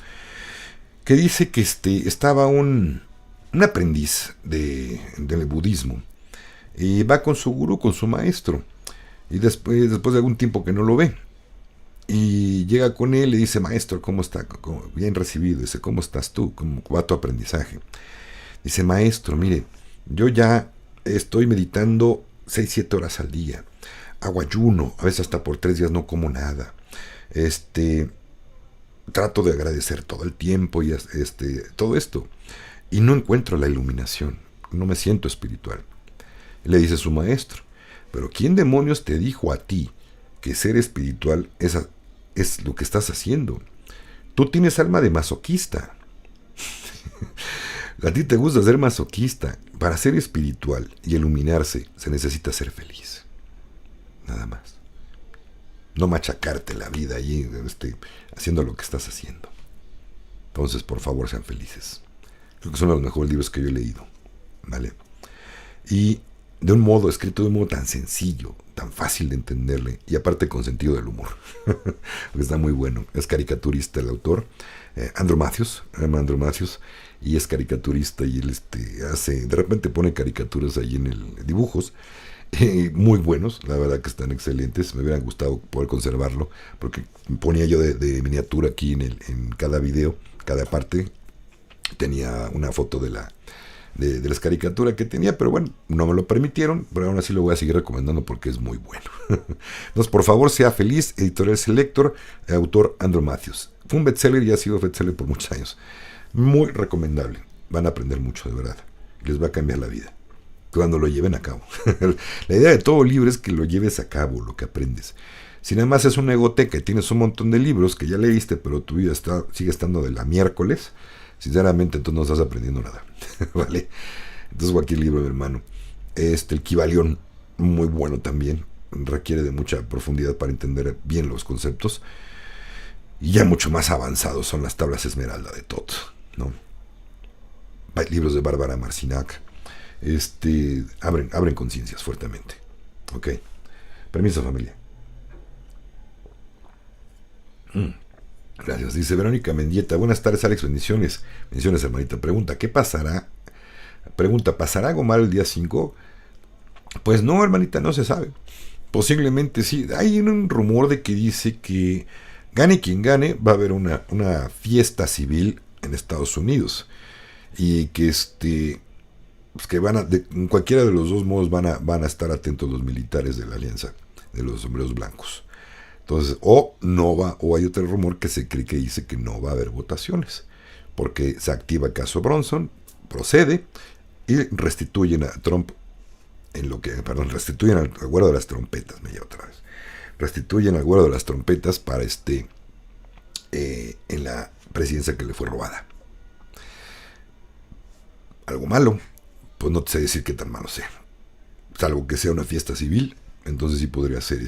que dice que estaba un aprendiz del budismo y va con su gurú, con su maestro, y después de algún tiempo que no lo ve, y llega con él y le dice, maestro, ¿cómo está? Bien recibido. Dice, ¿cómo estás tú? ¿Cómo va tu aprendizaje? Dice, maestro, mire, yo ya estoy meditando 6-7 horas al día. Hago ayuno, a veces hasta por 3 días no como nada. Trato de agradecer todo el tiempo y todo esto. Y no encuentro la iluminación. No me siento espiritual. Le dice su maestro, pero ¿quién demonios te dijo a ti que ser espiritual es lo que estás haciendo? Tú tienes alma de masoquista. A ti te gusta ser masoquista. Para ser espiritual y iluminarse se necesita ser feliz. Nada más. No machacarte la vida allí haciendo lo que estás haciendo. Entonces, por favor, sean felices. Creo que son los mejores libros que yo he leído. ¿Vale? Y escrito de un modo tan sencillo, tan fácil de entenderle, y aparte con sentido del humor. Está muy bueno. Es caricaturista el autor, Andrew Matthews, y es caricaturista, y él de repente pone caricaturas ahí en dibujos, muy buenos, la verdad que están excelentes. Me hubiera gustado poder conservarlo, porque ponía yo de miniatura aquí en cada video, cada parte, tenía una foto de las caricaturas que tenía, pero bueno, no me lo permitieron, pero aún así lo voy a seguir recomendando porque es muy bueno. Entonces, por favor, sea feliz. Editorial Selector, autor Andrew Matthews. Fue un bestseller y ha sido bestseller por muchos años. Muy recomendable. Van a aprender mucho, de verdad. Les va a cambiar la vida cuando lo lleven a cabo. La idea de todo libro es que lo lleves a cabo, lo que aprendes. Si nada más es una egoteca y tienes un montón de libros que ya leíste, pero tu vida sigue estando de la miércoles, sinceramente tú no estás aprendiendo nada. ¿Vale? Entonces, cualquier libro, mi hermano. El Kybalión, muy bueno también. requiere de mucha profundidad para entender bien los conceptos. Y ya mucho más avanzados son las tablas Esmeralda de Todd, ¿no? Libros de Bárbara Marcinac. Abren conciencias fuertemente. Ok. Permiso, familia. Gracias. Dice Verónica Mendieta. Buenas tardes, Alex. Bendiciones. Bendiciones, hermanita. ¿Qué pasará? ¿Pasará algo mal el día 5? Pues no, hermanita, no se sabe. Posiblemente sí. Hay un rumor de que dice que gane quien gane, va a haber una fiesta civil en Estados Unidos. Y que pues que en cualquiera de los dos modos van a estar atentos los militares de la alianza de los sombreros blancos. Entonces, o hay otro rumor que se cree que dice que no va a haber votaciones, porque se activa el caso Bronson, procede y restituyen a Trump restituyen al güero de las trompetas, restituyen al güero de las trompetas para en la presidencia que le fue robada. Algo malo, pues no te sé decir qué tan malo sea, salvo que sea una fiesta civil, entonces sí podría ser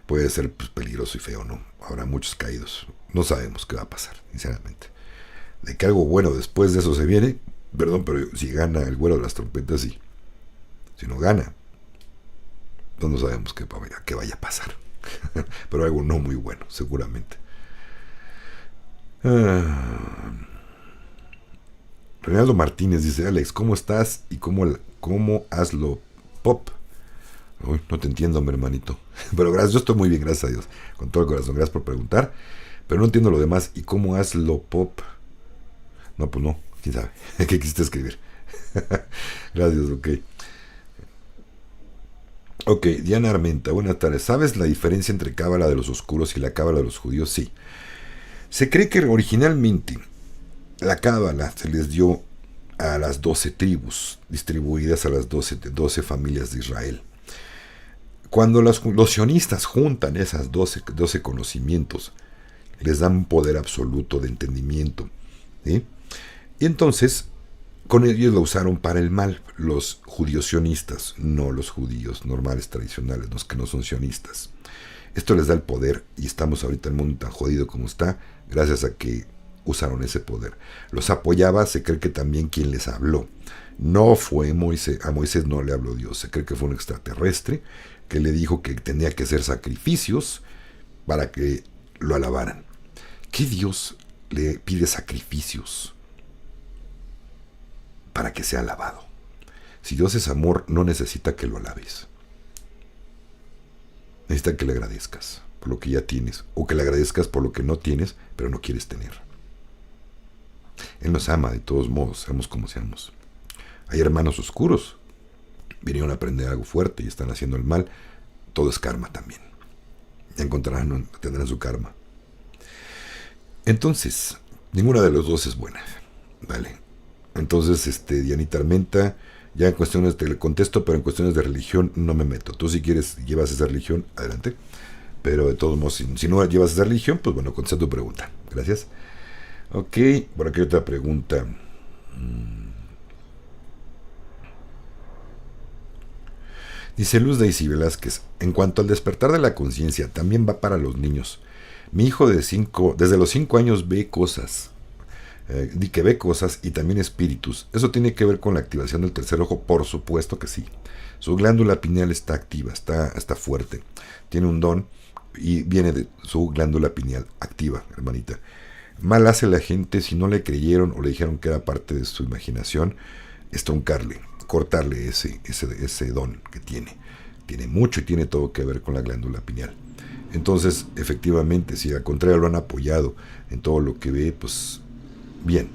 puede ser pues, peligroso y feo, ¿no? Habrá muchos caídos, no sabemos qué va a pasar, sinceramente. De que algo bueno después de eso se viene, perdón, pero si gana el güero de las trompetas, sí. Si no gana, pues no sabemos qué vaya a pasar. Pero algo no muy bueno, seguramente. Reinaldo Martínez dice: Alex, ¿cómo estás? ¿Y cómo hazlo pop? Uy, no te entiendo, mi hermanito. Pero gracias, yo estoy muy bien, gracias a Dios. Con todo el corazón, gracias por preguntar. Pero no entiendo lo demás. ¿Y cómo hazlo pop? No, pues no, quién sabe. ¿Qué quisiste escribir? Gracias, ok. Ok, Diana Armenta, buenas tardes. ¿Sabes la diferencia entre Cábala de los oscuros y la Cábala de los judíos? Sí. Se cree que originalmente la Cábala se les dio a las 12 tribus, distribuidas a las 12 familias de Israel. Cuando los sionistas juntan esas 12 conocimientos, les dan un poder absoluto de entendimiento, ¿sí? Y entonces, con ellos lo usaron para el mal, los judíos sionistas, no los judíos normales, tradicionales, los que no son sionistas. Esto les da el poder, y estamos ahorita en el mundo tan jodido como está, gracias a que usaron ese poder. Los apoyaba, se cree que también quien les habló. No fue Moisés, a Moisés no le habló Dios, se cree que fue un extraterrestre que le dijo que tenía que hacer sacrificios para que lo alabaran. ¿Qué Dios le pide sacrificios para que sea alabado? Si Dios es amor, no necesita que lo alabes. Necesita que le agradezcas por lo que ya tienes, o que le agradezcas por lo que no tienes, pero no quieres tener. Él nos ama de todos modos, seamos como seamos. Hay hermanos oscuros, vinieron a aprender algo fuerte y están haciendo el mal. Todo es karma también. Ya tendrán su karma. Entonces, ninguna de los dos es buena, ¿vale? Entonces, Dianita Armenta, ya en cuestiones te le contesto, pero en cuestiones de religión no me meto. Tú si quieres llevas esa religión, adelante. Pero de todos modos, si no llevas esa religión, pues bueno, contesta tu pregunta. Gracias. Ok, por aquí otra pregunta. Dice Luz Daisy Velázquez: en cuanto al despertar de la conciencia, también va para los niños. Mi hijo desde los 5 años ve cosas. Ve cosas y también espíritus. ¿Eso tiene que ver con la activación del tercer ojo? Por supuesto que sí. Su glándula pineal está activa, está fuerte. Tiene un don y viene de su glándula pineal activa, hermanita. Mal hace la gente si no le creyeron o le dijeron que era parte de su imaginación, estroncarle, cortarle ese don que tiene. Tiene mucho y tiene todo que ver con la glándula pineal. Entonces, efectivamente, si al contrario lo han apoyado en todo lo que ve, pues bien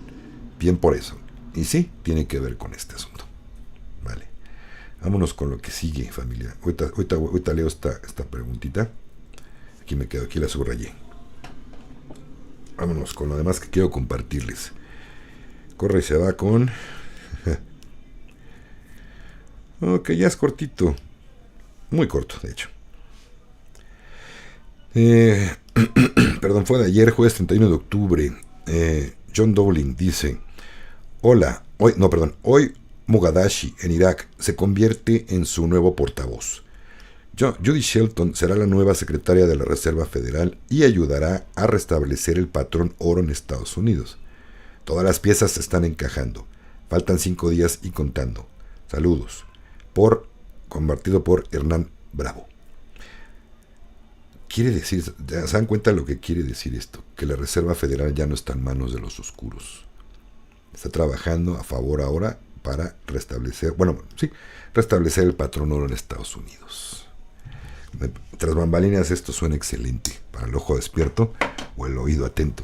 por eso. Y sí, tiene que ver con este asunto. Vale. Vámonos con lo que sigue, familia. Ahorita leo esta preguntita. Aquí me quedo, aquí la subrayé. Vámonos con lo demás que quiero compartirles. Corre y se va con... Ok, ya es cortito. Muy corto, de hecho. Perdón, fue de ayer, jueves 31 de octubre. John Dowling dice: hoy Mogadashi en Irak se convierte en su nuevo portavoz. Judy Shelton será la nueva secretaria de la Reserva Federal y ayudará a restablecer el patrón oro en Estados Unidos. Todas las piezas se están encajando. Faltan 5 días y contando. Saludos. Compartido por Hernán Bravo. Quiere decir, ¿se dan cuenta lo que quiere decir esto? Que la Reserva Federal ya no está en manos de los oscuros. Está trabajando a favor ahora para restablecer el patrón oro en Estados Unidos. Tras bambalinas esto suena excelente para el ojo despierto o el oído atento.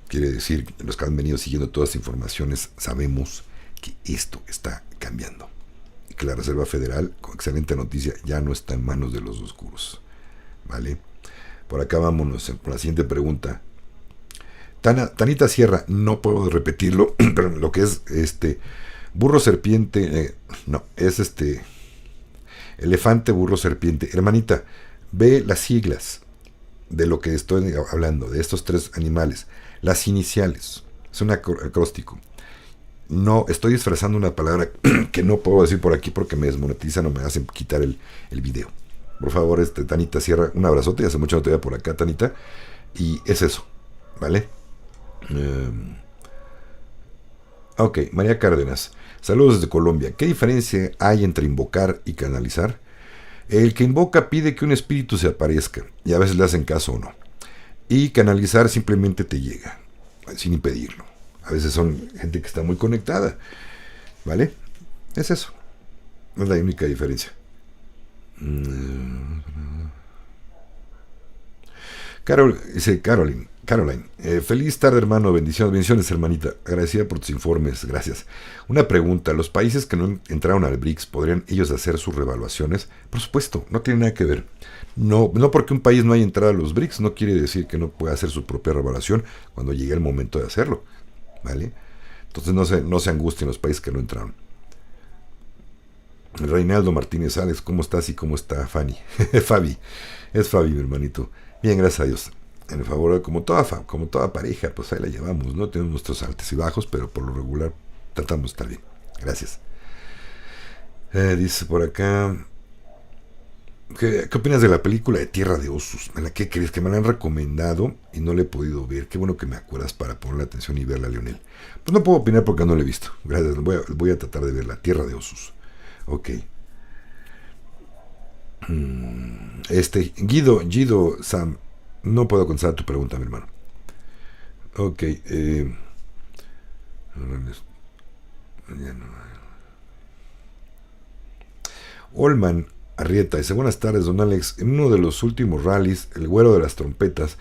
Quiere decir que los que han venido siguiendo todas las informaciones sabemos que esto está cambiando. Y que la Reserva Federal, con excelente noticia, ya no está en manos de los oscuros. ¿Vale? Por acá vámonos con la siguiente pregunta. Tanita Sierra, no puedo repetirlo, pero lo que es burro serpiente, elefante, burro, serpiente. Hermanita, ve las siglas de lo que estoy hablando, de estos 3 animales. Las iniciales. Es un acróstico. No, estoy disfrazando una palabra que no puedo decir por aquí porque me desmonetizan o me hacen quitar el video. Por favor, Tanita Sierra, un abrazote. Hace mucho no te veía por acá, Tanita. Y es eso, ¿vale? Ok, María Cárdenas. Saludos desde Colombia. ¿Qué diferencia hay entre invocar y canalizar? El que invoca pide que un espíritu se aparezca y a veces le hacen caso o no. Y canalizar simplemente te llega, sin impedirlo. A veces son gente que está muy conectada, ¿vale? Es eso. No es la única diferencia. Caroline, feliz tarde, hermano. Bendiciones, hermanita. Agradecida por tus informes, gracias. Una pregunta: ¿los países que no entraron al BRICS podrían ellos hacer sus revaluaciones? Por supuesto, no tiene nada que ver. No porque un país no haya entrado a los BRICS no quiere decir que no pueda hacer su propia revaluación cuando llegue el momento de hacerlo, ¿vale? Entonces no se angustien los países que no entraron. Reinaldo Martínez, Alex, ¿cómo estás y cómo está Fanny? Fabi, es Fabi, mi hermanito. Bien, gracias a Dios. En favor de como toda pareja, pues ahí la llevamos, ¿no? Tenemos nuestros altos y bajos, pero por lo regular tratamos de estar bien. Gracias. Dice por acá, ¿qué opinas de la película de Tierra de Osos? ¿Qué crees? Que me la han recomendado y no la he podido ver. Qué bueno que me acuerdas para ponerle atención y verla, Leonel. Pues no puedo opinar porque no la he visto. Gracias, voy a tratar de ver la Tierra de Osos. Ok. Guido Sam, no puedo contestar tu pregunta, mi hermano. Ok. Olman Arrieta dice: buenas tardes, don Alex. En uno de los últimos rallies, el güero de las trompetas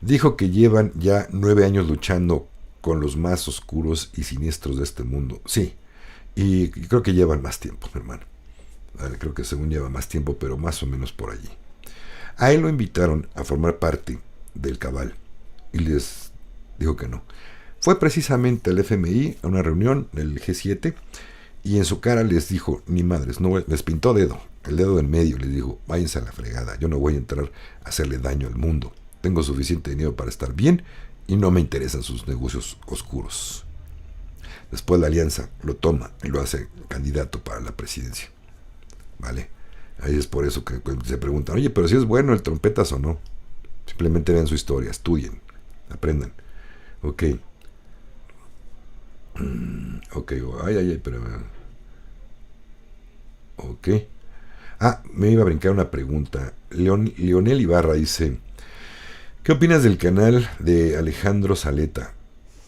dijo que llevan ya 9 años luchando con los más oscuros y siniestros de este mundo. Sí, y creo que llevan más tiempo, mi hermano. Creo que según lleva más tiempo, pero más o menos por allí. A él lo invitaron a formar parte del cabal y les dijo que no. Fue precisamente al FMI a una reunión del G7 y en su cara les dijo: ni madres, no, les pintó el dedo en medio, les dijo: váyanse a la fregada, yo no voy a entrar a hacerle daño al mundo, tengo suficiente dinero para estar bien y no me interesan sus negocios oscuros. Después la alianza lo toma y lo hace candidato para la presidencia, ¿vale? Ahí es por eso que se preguntan: oye, pero si es bueno el trompetas o no. Simplemente vean su historia, estudien, aprendan. Ok. Ok, pero... Ok. Me iba a brincar una pregunta. Leonel Ibarra dice: ¿qué opinas del canal de Alejandro Saleta?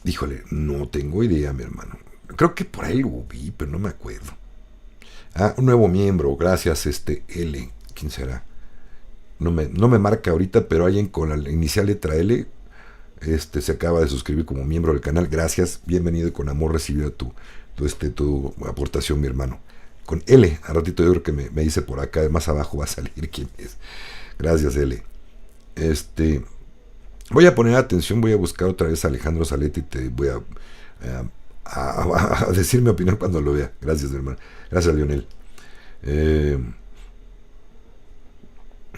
Híjole, no tengo idea, mi hermano. Creo que por ahí lo vi, pero no me acuerdo. Un nuevo miembro, gracias, L. ¿Quién será? No me marca ahorita, pero alguien con la inicial letra L se acaba de suscribir como miembro del canal. Gracias, bienvenido y con amor recibido tu aportación, mi hermano. Con L, al ratito yo creo que me dice por acá, más abajo va a salir quién es. Gracias, L. Voy a poner atención, voy a buscar otra vez a Alejandro Saleta y te voy a decir mi opinión cuando lo vea. Gracias, mi hermano. Gracias, Lionel.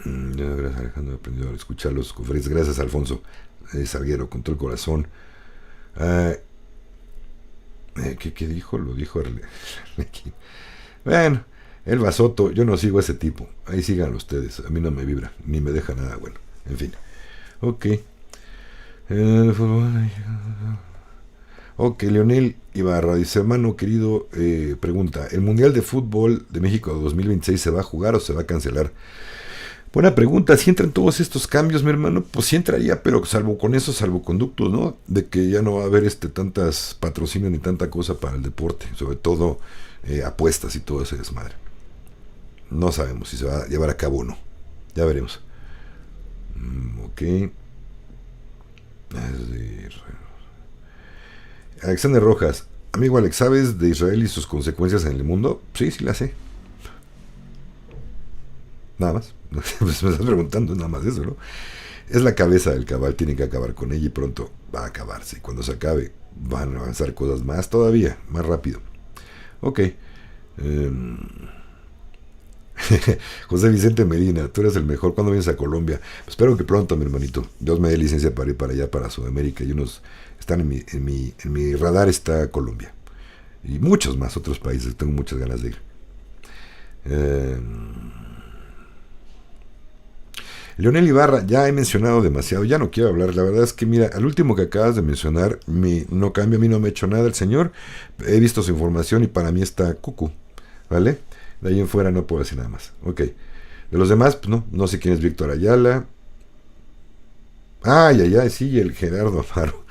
Gracias, Alejandro. He aprendido a escuchar los conferencias. Gracias, Alfonso Salguero, con todo el corazón. ¿Qué dijo? Lo dijo Arlequín. Bueno, El Basoto, yo no sigo a ese tipo. Ahí síganlo ustedes. A mí no me vibra, ni me deja nada bueno. En fin. Ok. Ok, Leonel Ibarra dice, hermano querido, pregunta, ¿el Mundial de Fútbol de México 2026 se va a jugar o se va a cancelar? Buena pregunta, si entran todos estos cambios, mi hermano, pues sí entraría, pero salvo con esos salvoconductos, ¿no? De que ya no va a haber tantas patrocinios ni tanta cosa para el deporte, sobre todo apuestas y todo ese desmadre. No sabemos si se va a llevar a cabo o no. Ya veremos. Ok. Alexander Rojas, amigo Alex, ¿sabes de Israel y sus consecuencias en el mundo? Sí, sí la sé. Nada más. Pues me estás preguntando nada más eso, ¿no? Es la cabeza del cabal, tienen que acabar con ella y pronto va a acabarse. Y cuando se acabe, van a avanzar cosas más todavía, más rápido. Ok. José Vicente Medina, tú eres el mejor. ¿Cuándo vienes a Colombia? Pues espero que pronto, mi hermanito. Dios me dé licencia para ir para allá, para Sudamérica. Y unos están en mi radar está Colombia. Y muchos más otros países. Tengo muchas ganas de ir. Leonel Ibarra, ya he mencionado demasiado, ya no quiero hablar. La verdad es que, mira, al último que acabas de mencionar, no cambia, a mí no me ha hecho nada el señor. He visto su información y para mí está cucu, ¿vale? De ahí en fuera no puedo decir nada más. Ok. De los demás, pues no sé quién es Víctor Ayala. Ay, sí, el Gerardo Amaro.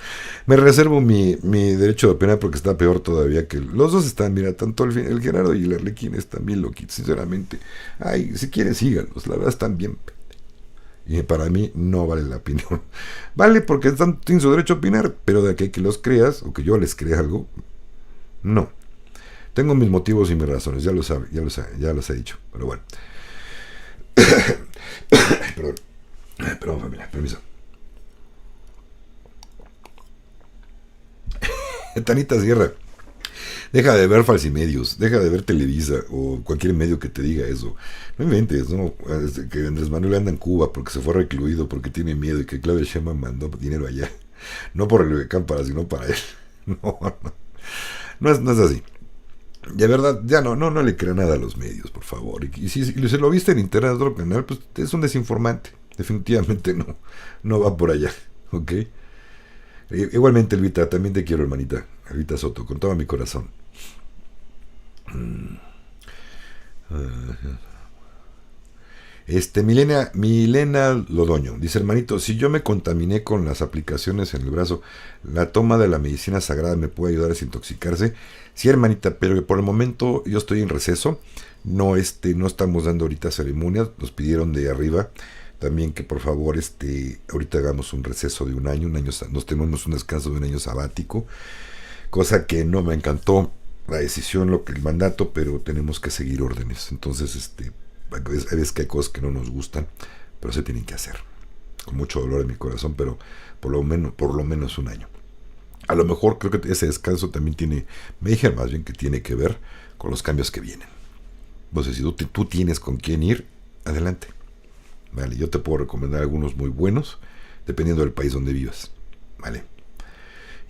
Me reservo mi derecho de opinar porque está peor todavía que los dos están, mira, tanto el Gerardo y el Arlequín están bien loquitos, sinceramente. Ay, si quieren síganlos, la verdad están bien. Y para mí no vale la opinión. Vale porque tienen su derecho a opinar, pero de que los creas o que yo les crea algo, no. Tengo mis motivos y mis razones, ya los he dicho, pero bueno. Perdón, familia, permiso. Tanita Sierra, deja de ver falsimedios, deja de ver Televisa o cualquier medio que te diga eso. No inventes, ¿no? Que Andrés Manuel anda en Cuba porque se fue recluido, porque tiene miedo y que Claudia Sheinbaum mandó dinero allá. No por el Cámpara, sino para él. No es así. De verdad, ya no le crea nada a los medios, por favor. Y si se lo viste en internet de otro canal, pues es un desinformante. Definitivamente no va por allá, ¿ok? Igualmente, Elvita, también te quiero, hermanita. Elvita Soto, con todo mi corazón. Milena Lodoño dice, hermanito, si yo me contaminé con las aplicaciones en el brazo, la toma de la medicina sagrada me puede ayudar a desintoxicarse. Sí, hermanita, pero por el momento yo estoy en receso. No estamos dando ahorita ceremonias. Nos pidieron de arriba también que por favor ahorita hagamos un receso de un año, nos tenemos un descanso de un año sabático, cosa que no me encantó la decisión, el mandato, pero tenemos que seguir órdenes. Entonces, hay veces que hay cosas que no nos gustan, pero se tienen que hacer. Con mucho dolor en mi corazón, pero por lo menos un año. A lo mejor creo que ese descanso también me dijeron más bien que tiene que ver con los cambios que vienen. Entonces, si tú tienes con quién ir, adelante. Vale, yo te puedo recomendar algunos muy buenos, dependiendo del país donde vivas. Vale.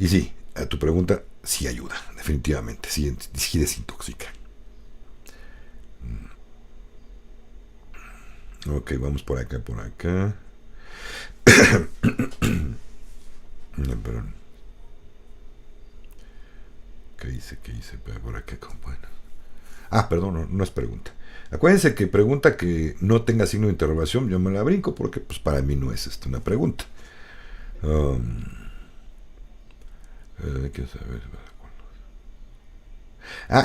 Y sí, a tu pregunta, sí ayuda, definitivamente, sí desintoxica. Ok, vamos por acá. No, perdón. ¿Qué hice? Por acá, bueno. Perdón, no es pregunta. Acuérdense que pregunta que no tenga signo de interrogación, yo me la brinco porque pues para mí no es una pregunta. Quiero saber.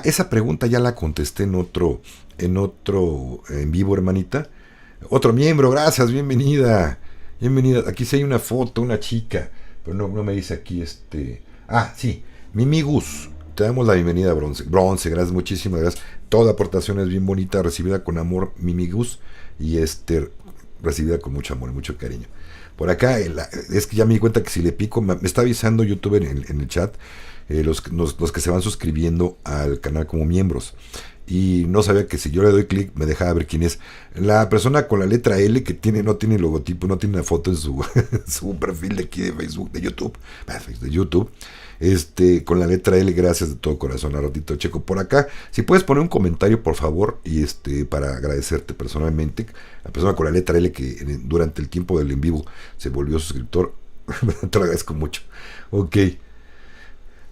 Esa pregunta ya la contesté en otro en vivo, hermanita. Otro miembro, gracias, bienvenida. Aquí sí hay una foto, una chica, pero no me dice aquí sí, Mimi Gus. Te damos la bienvenida, bronce, gracias, muchísimas gracias. Toda aportación es bien bonita, recibida con amor, Mimi Gus, y recibida con mucho amor y mucho cariño. Por acá, es que ya me di cuenta que si le pico, me está avisando YouTube en el chat, los que se van suscribiendo al canal como miembros. y no sabía que si yo le doy clic me dejaba ver quién es. La persona con la letra L que no tiene logotipo, no tiene una foto en su, su perfil de aquí de Facebook, de YouTube, con la letra L, gracias de todo corazón. A ratito checo por acá. Si puedes poner un comentario, por favor, y para agradecerte personalmente. La persona con la letra L que durante el tiempo del en vivo se volvió suscriptor, te lo agradezco mucho. Ok,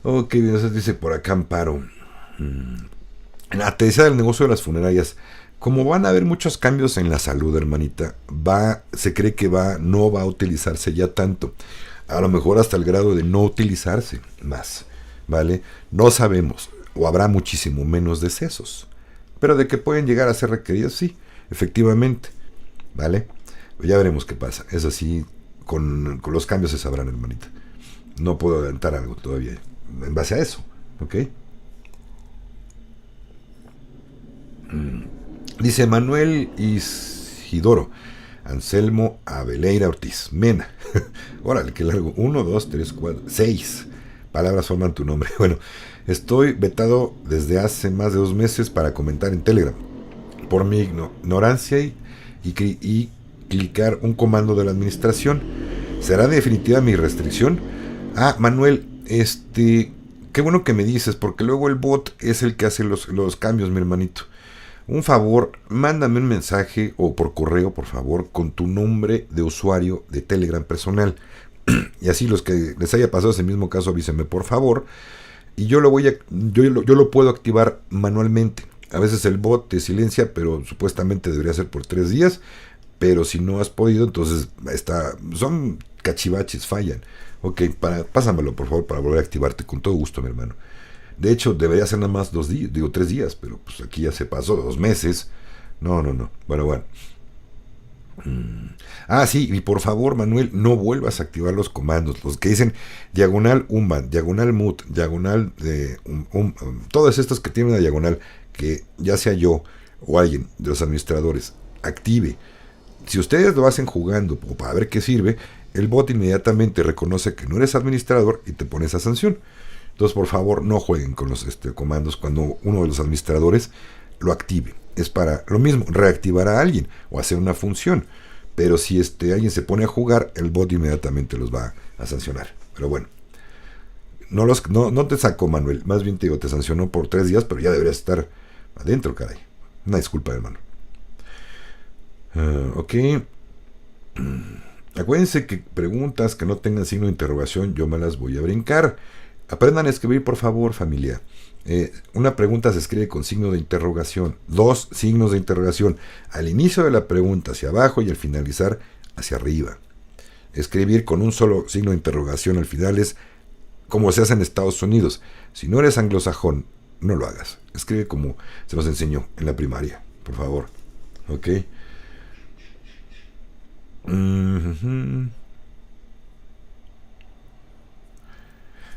entonces dice por acá Amparo. Te decía del negocio de las funerarias. Como van a haber muchos cambios en la salud, hermanita, se cree que no va a utilizarse ya tanto. A lo mejor hasta el grado de no utilizarse más, ¿vale? No sabemos, o habrá muchísimo menos decesos. Pero de que pueden llegar a ser requeridos, sí, efectivamente, ¿vale? Pues ya veremos qué pasa. Es así, con los cambios se sabrán, hermanita. No puedo adelantar algo todavía en base a eso, ¿ok? Dice Manuel Isidoro Anselmo Abeleira Ortiz Mena. Órale, qué largo. 1, 2, 3, 4, 6 palabras forman tu nombre. Bueno, estoy vetado desde hace más de 2 meses para comentar en Telegram. Por mi ignorancia y clicar un comando de la administración. ¿Será definitiva mi restricción? Manuel, qué bueno que me dices, porque luego el bot es el que hace los cambios, mi hermanito. Un favor, mándame un mensaje o por correo, por favor, con tu nombre de usuario de Telegram personal. Y así los que les haya pasado ese mismo caso, avísenme, por favor. Y yo lo puedo activar manualmente. A veces el bot te silencia, pero supuestamente debería ser por 3 días. Pero si no has podido, entonces son cachivaches, fallan. Ok, pásamelo, por favor, para volver a activarte con todo gusto, mi hermano. De hecho, debería ser nada más 2 días, 3 días, pero pues aquí ya se pasó 2 meses. No. Bueno. Sí, y por favor, Manuel, no vuelvas a activar los comandos, los que dicen diagonal unban, diagonal mut, diagonal todas estas que tienen una diagonal, que ya sea yo o alguien de los administradores active. Si ustedes lo hacen jugando o para ver qué sirve, el bot inmediatamente reconoce que no eres administrador y te pone esa sanción. Entonces, por favor, no jueguen con los comandos cuando uno de los administradores lo active. Es para lo mismo, reactivar a alguien o hacer una función. Pero si alguien se pone a jugar, el bot inmediatamente los va a sancionar. Pero bueno, no te sacó, Manuel. Más bien te sancionó por 3 días, pero ya deberías estar adentro, caray. Una disculpa, hermano. Ok. Acuérdense que preguntas que no tengan signo de interrogación, yo me las voy a brincar. Aprendan a escribir, por favor, familia. Una pregunta se escribe con signo de interrogación, 2 signos de interrogación, al inicio de la pregunta hacia abajo y al finalizar hacia arriba. Escribir con un solo signo de interrogación al final es como se hace en Estados Unidos. Si no eres anglosajón, no lo hagas. Escribe como se nos enseñó en la primaria, por favor. ¿Ok?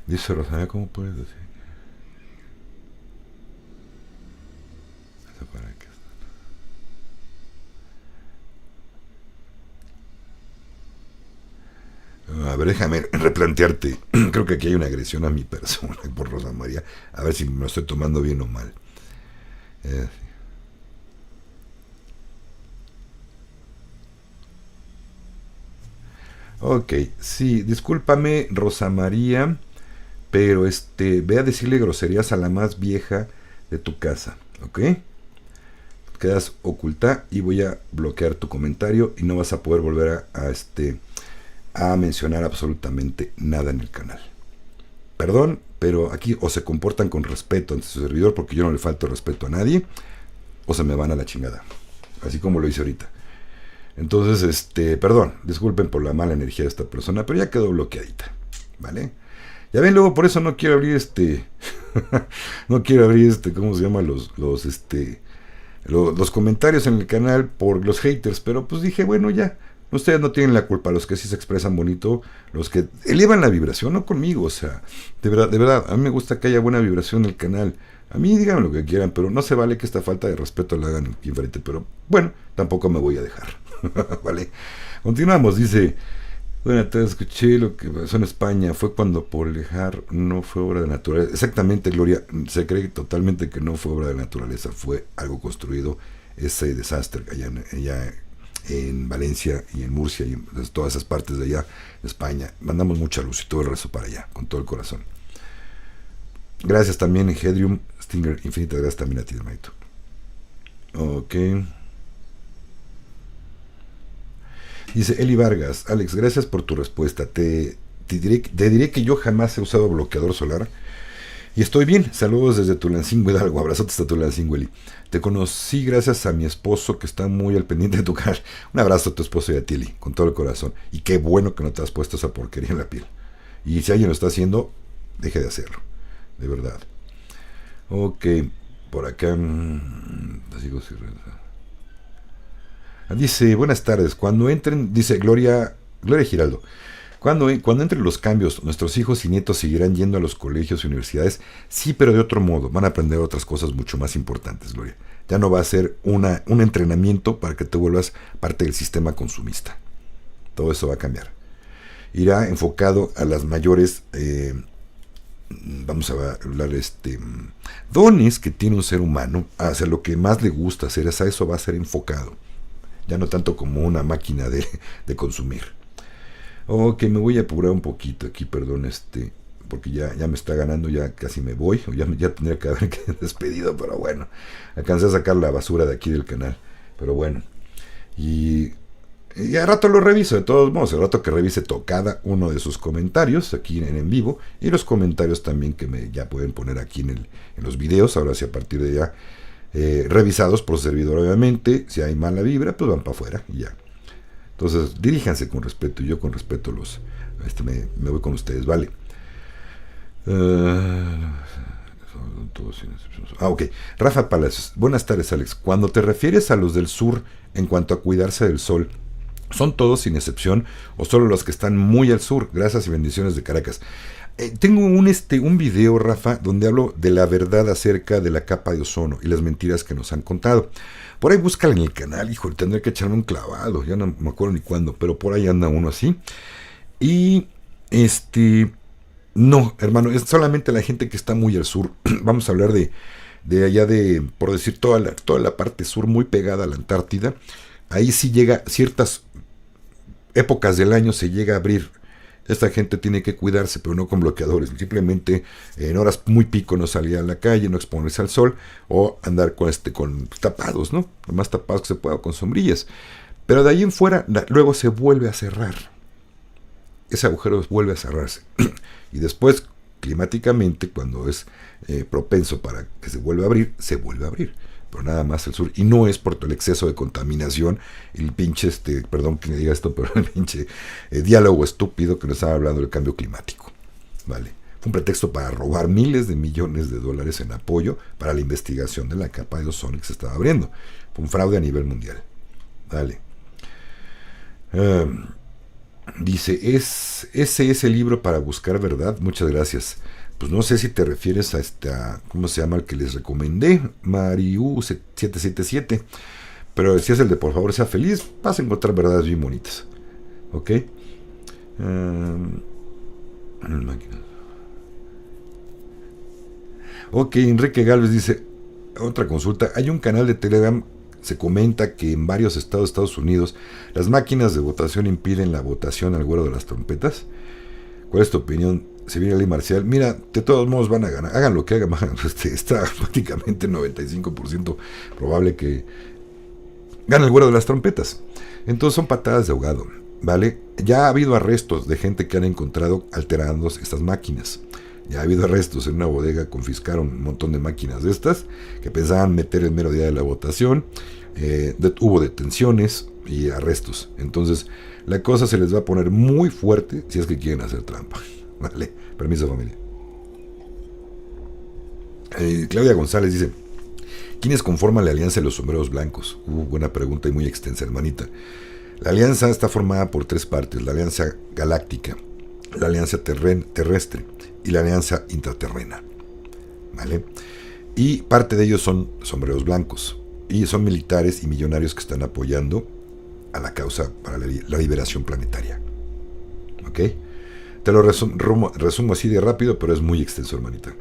Dice Rosana, ¿cómo puedes decir? A ver, déjame replantearte. Creo que aquí hay una agresión a mi persona por Rosa María. A ver si me lo estoy tomando bien o mal. Ok, sí, discúlpame, Rosa María, pero ve a decirle groserías a la más vieja de tu casa, ¿ok? Quedas oculta y voy a bloquear tu comentario y no vas a poder volver a mencionar absolutamente nada en el canal. Perdón, pero aquí o se comportan con respeto ante su servidor, porque yo no le falto respeto a nadie, o se me van a la chingada, así como lo hice ahorita. Entonces, perdón, disculpen por la mala energía de esta persona, pero ya quedó bloqueadita, ¿vale? Ya ven, luego por eso no quiero abrir no quiero abrir ¿cómo se llama? Los comentarios en el canal por los haters, pero pues dije, bueno, ya, ustedes no tienen la culpa, los que sí se expresan bonito, los que elevan la vibración, no conmigo, o sea, de verdad, a mí me gusta que haya buena vibración en el canal. A mí díganme lo que quieran, pero no se vale que esta falta de respeto la hagan aquí enfrente, pero bueno, tampoco me voy a dejar. Vale, continuamos, dice Bueno, te escuché lo que pasó en España. Fue cuando por dejar no fue obra de naturaleza. Exactamente, Gloria. Se cree totalmente que no fue obra de naturaleza. Fue algo construido. Ese desastre allá en Valencia y en Murcia y en todas esas partes de allá de España. Mandamos mucha luz y todo el resto para allá, con todo el corazón. Gracias también, Hedrium Stinger. Infinitas gracias también a ti, hermanito. Ok. Dice Eli Vargas, Alex, gracias por tu respuesta. Te diré que yo jamás he usado bloqueador solar y estoy bien. Saludos desde Tulancingo, Hidalgo. Abrazotes a Tulancingo, Eli. Te conocí gracias a mi esposo que está muy al pendiente de tu canal. Un abrazo a tu esposo y a ti, Eli, con todo el corazón. Y qué bueno que no te has puesto esa porquería en la piel. Y si alguien lo está haciendo, deje de hacerlo. De verdad. Ok, por acá. Sigo sin... Dice, buenas tardes, cuando entren, dice Gloria Giraldo, cuando entren los cambios, nuestros hijos y nietos seguirán yendo a los colegios y universidades, sí, pero de otro modo, van a aprender otras cosas mucho más importantes, Gloria. Ya no va a ser un entrenamiento para que te vuelvas parte del sistema consumista. Todo eso va a cambiar. Irá enfocado a las mayores, vamos a hablar, dones que tiene un ser humano, hacia lo que más le gusta hacer, a eso va a ser enfocado. Ya no tanto como una máquina de consumir. Ok, me voy a apurar un poquito aquí, perdón, porque ya me está ganando, ya casi me voy, o ya tendría que haber despedido, pero bueno, alcancé a sacar la basura de aquí del canal, pero bueno, y a rato lo reviso, de todos modos, a rato que revise cada uno de sus comentarios aquí en vivo, y los comentarios también que ya pueden poner aquí en los videos, ahora sí a partir de ya, revisados por servidor obviamente. Si hay mala vibra, pues van para afuera y ya. Entonces diríjanse con respeto, y yo con respeto me voy con ustedes, vale. Ok, Rafa Palacios, buenas tardes, Alex. Cuando te refieres a los del sur en cuanto a cuidarse del sol, ¿son todos sin excepción o solo los que están muy al sur? Gracias y bendiciones de Caracas. Tengo un video, Rafa, donde hablo de la verdad acerca de la capa de ozono y las mentiras que nos han contado. Por ahí búscala en el canal, hijo, tendré que echarme un clavado, ya no me acuerdo ni cuándo, pero por ahí anda uno así. Y no, hermano, es solamente la gente que está muy al sur. Vamos a hablar de allá por decir, toda la parte sur, muy pegada a la Antártida. Ahí sí llega, ciertas épocas del año se llega a abrir. Esta gente tiene que cuidarse, pero no con bloqueadores. Simplemente en horas muy pico no salir a la calle, no exponerse al sol o andar con tapados, ¿no? Lo más tapados que se pueda, con sombrillas. Pero de ahí en fuera, luego se vuelve a cerrar. Ese agujero vuelve a cerrarse. Y después, climáticamente, cuando es propenso para que se vuelva a abrir, se vuelve a abrir. Pero nada más el sur, y no es por el exceso de contaminación, el pinche, perdón que me diga esto, pero el pinche diálogo estúpido que nos estaba hablando del cambio climático, ¿vale? Fue un pretexto para robar miles de millones de dólares en apoyo para la investigación de la capa de ozono que se estaba abriendo. Fue un fraude a nivel mundial, ¿vale? Dice, ese es el libro para buscar verdad, muchas gracias. Pues no sé si te refieres a ¿cómo se llama el que les recomendé? Mariu 777. Pero si es el de Por favor sea feliz, vas a encontrar verdades bien bonitas. ¿Ok? Ok, Enrique Galvez dice, otra consulta. Hay un canal de Telegram, se comenta que en varios estados de Estados Unidos las máquinas de votación impiden la votación al vuelo de las trompetas. ¿Cuál es tu opinión? Se viene la ley marcial. Mira, de todos modos van a ganar. Hagan lo que hagan. Está prácticamente 95% probable que gane el vuelo de las trompetas. Entonces son patadas de ahogado, ¿vale? Ya ha habido arrestos de gente que han encontrado alterando estas máquinas. Ya ha habido arrestos en una bodega, confiscaron un montón de máquinas de estas que pensaban meter el mero día de la votación. Hubo detenciones y arrestos. Entonces la cosa se les va a poner muy fuerte si es que quieren hacer trampa. Vale, permiso, familia. Claudia González dice, ¿quiénes conforman la alianza de los sombreros blancos? Buena pregunta y muy extensa, hermanita. La alianza está formada por tres partes: la alianza galáctica, la alianza terrestre y la alianza intraterrena, ¿vale? Y parte de ellos son sombreros blancos y son militares y millonarios que están apoyando a la causa para la liberación planetaria, ¿ok? Te lo resumo así de rápido, pero es muy extenso, hermanita.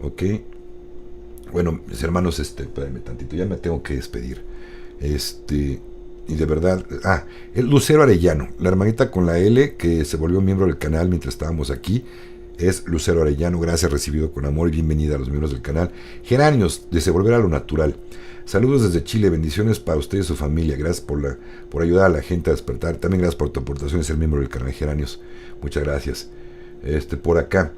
¿Ok? Bueno, mis hermanos, espérenme tantito, ya me tengo que despedir. Y de verdad, el Lucero Arellano, la hermanita con la L que se volvió miembro del canal mientras estábamos aquí, es Lucero Arellano, gracias, recibido con amor y bienvenida a los miembros del canal. Geranios, de Volver a lo Natural. Saludos desde Chile, bendiciones para usted y su familia. Gracias por ayudar a la gente a despertar. También gracias por tu aportación y ser miembro del canal, Geranios. Muchas gracias. Por acá.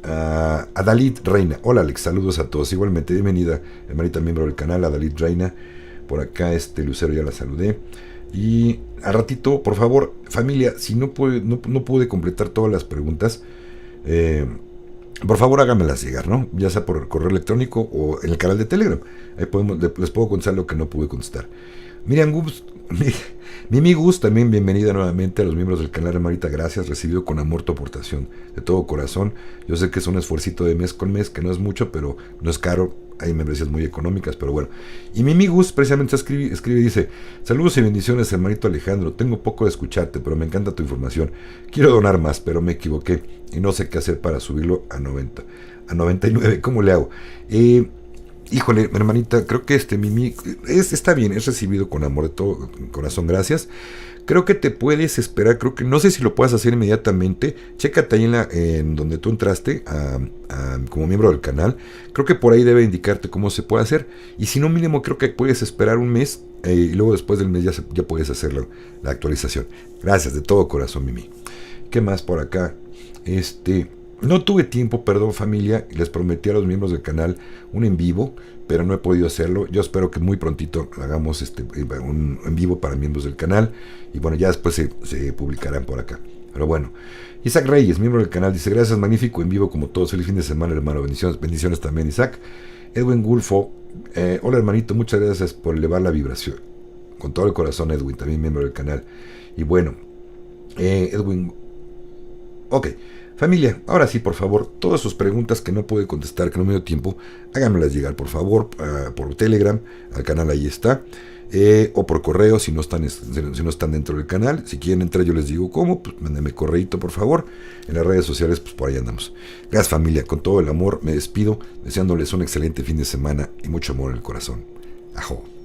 Adalit Reina. Hola Alex, saludos a todos. Igualmente, bienvenida, hermanita miembro del canal, Adalit Reina. Por acá, Lucero ya la saludé. Y al ratito, por favor, familia, si no pude completar todas las preguntas, por favor háganmelas llegar, ¿no? Ya sea por correo electrónico o en el canal de Telegram. Ahí les puedo contestar lo que no pude contestar. Miriam Gus, Mimi Gus, también bienvenida nuevamente a los miembros del canal, hermanita, gracias, recibido con amor tu aportación, de todo corazón. Yo sé que es un esfuercito de mes con mes, que no es mucho, pero no es caro, hay membresías muy económicas, pero bueno. Y Mimi Gus precisamente escribe y dice: saludos y bendiciones, hermanito Alejandro, tengo poco de escucharte, pero me encanta tu información. Quiero donar más, pero me equivoqué y no sé qué hacer para subirlo a 99, ¿cómo le hago? Híjole, hermanita, creo que Mimi está bien, es recibido con amor de todo corazón, gracias. Creo que te puedes esperar, creo que no sé si lo puedas hacer inmediatamente. Chécate ahí en donde tú entraste como miembro del canal. Creo que por ahí debe indicarte cómo se puede hacer. Y si no, mínimo creo que puedes esperar un mes y luego después del mes ya puedes hacer la actualización. Gracias de todo corazón, Mimi. ¿Qué más por acá? No tuve tiempo, perdón familia, les prometí a los miembros del canal un en vivo, pero no he podido hacerlo. Yo espero que muy prontito hagamos un en vivo para miembros del canal, y bueno, ya después se publicarán por acá. Pero bueno, Isaac Reyes, miembro del canal, dice: gracias, magnífico en vivo como todos, feliz fin de semana, hermano, bendiciones también, Isaac. Edwin Gulfo, hola hermanito, muchas gracias por elevar la vibración, con todo el corazón. Edwin, también miembro del canal. Y bueno, Edwin, ok. Familia, ahora sí, por favor, todas sus preguntas que no pude contestar, que no me dio tiempo, háganmelas llegar, por favor, por Telegram, al canal ahí está, o por correo si no están dentro del canal. Si quieren entrar, yo les digo cómo, pues mándenme correíto, por favor. En las redes sociales, pues por ahí andamos. Gracias, familia, con todo el amor me despido, deseándoles un excelente fin de semana y mucho amor en el corazón. Ajo.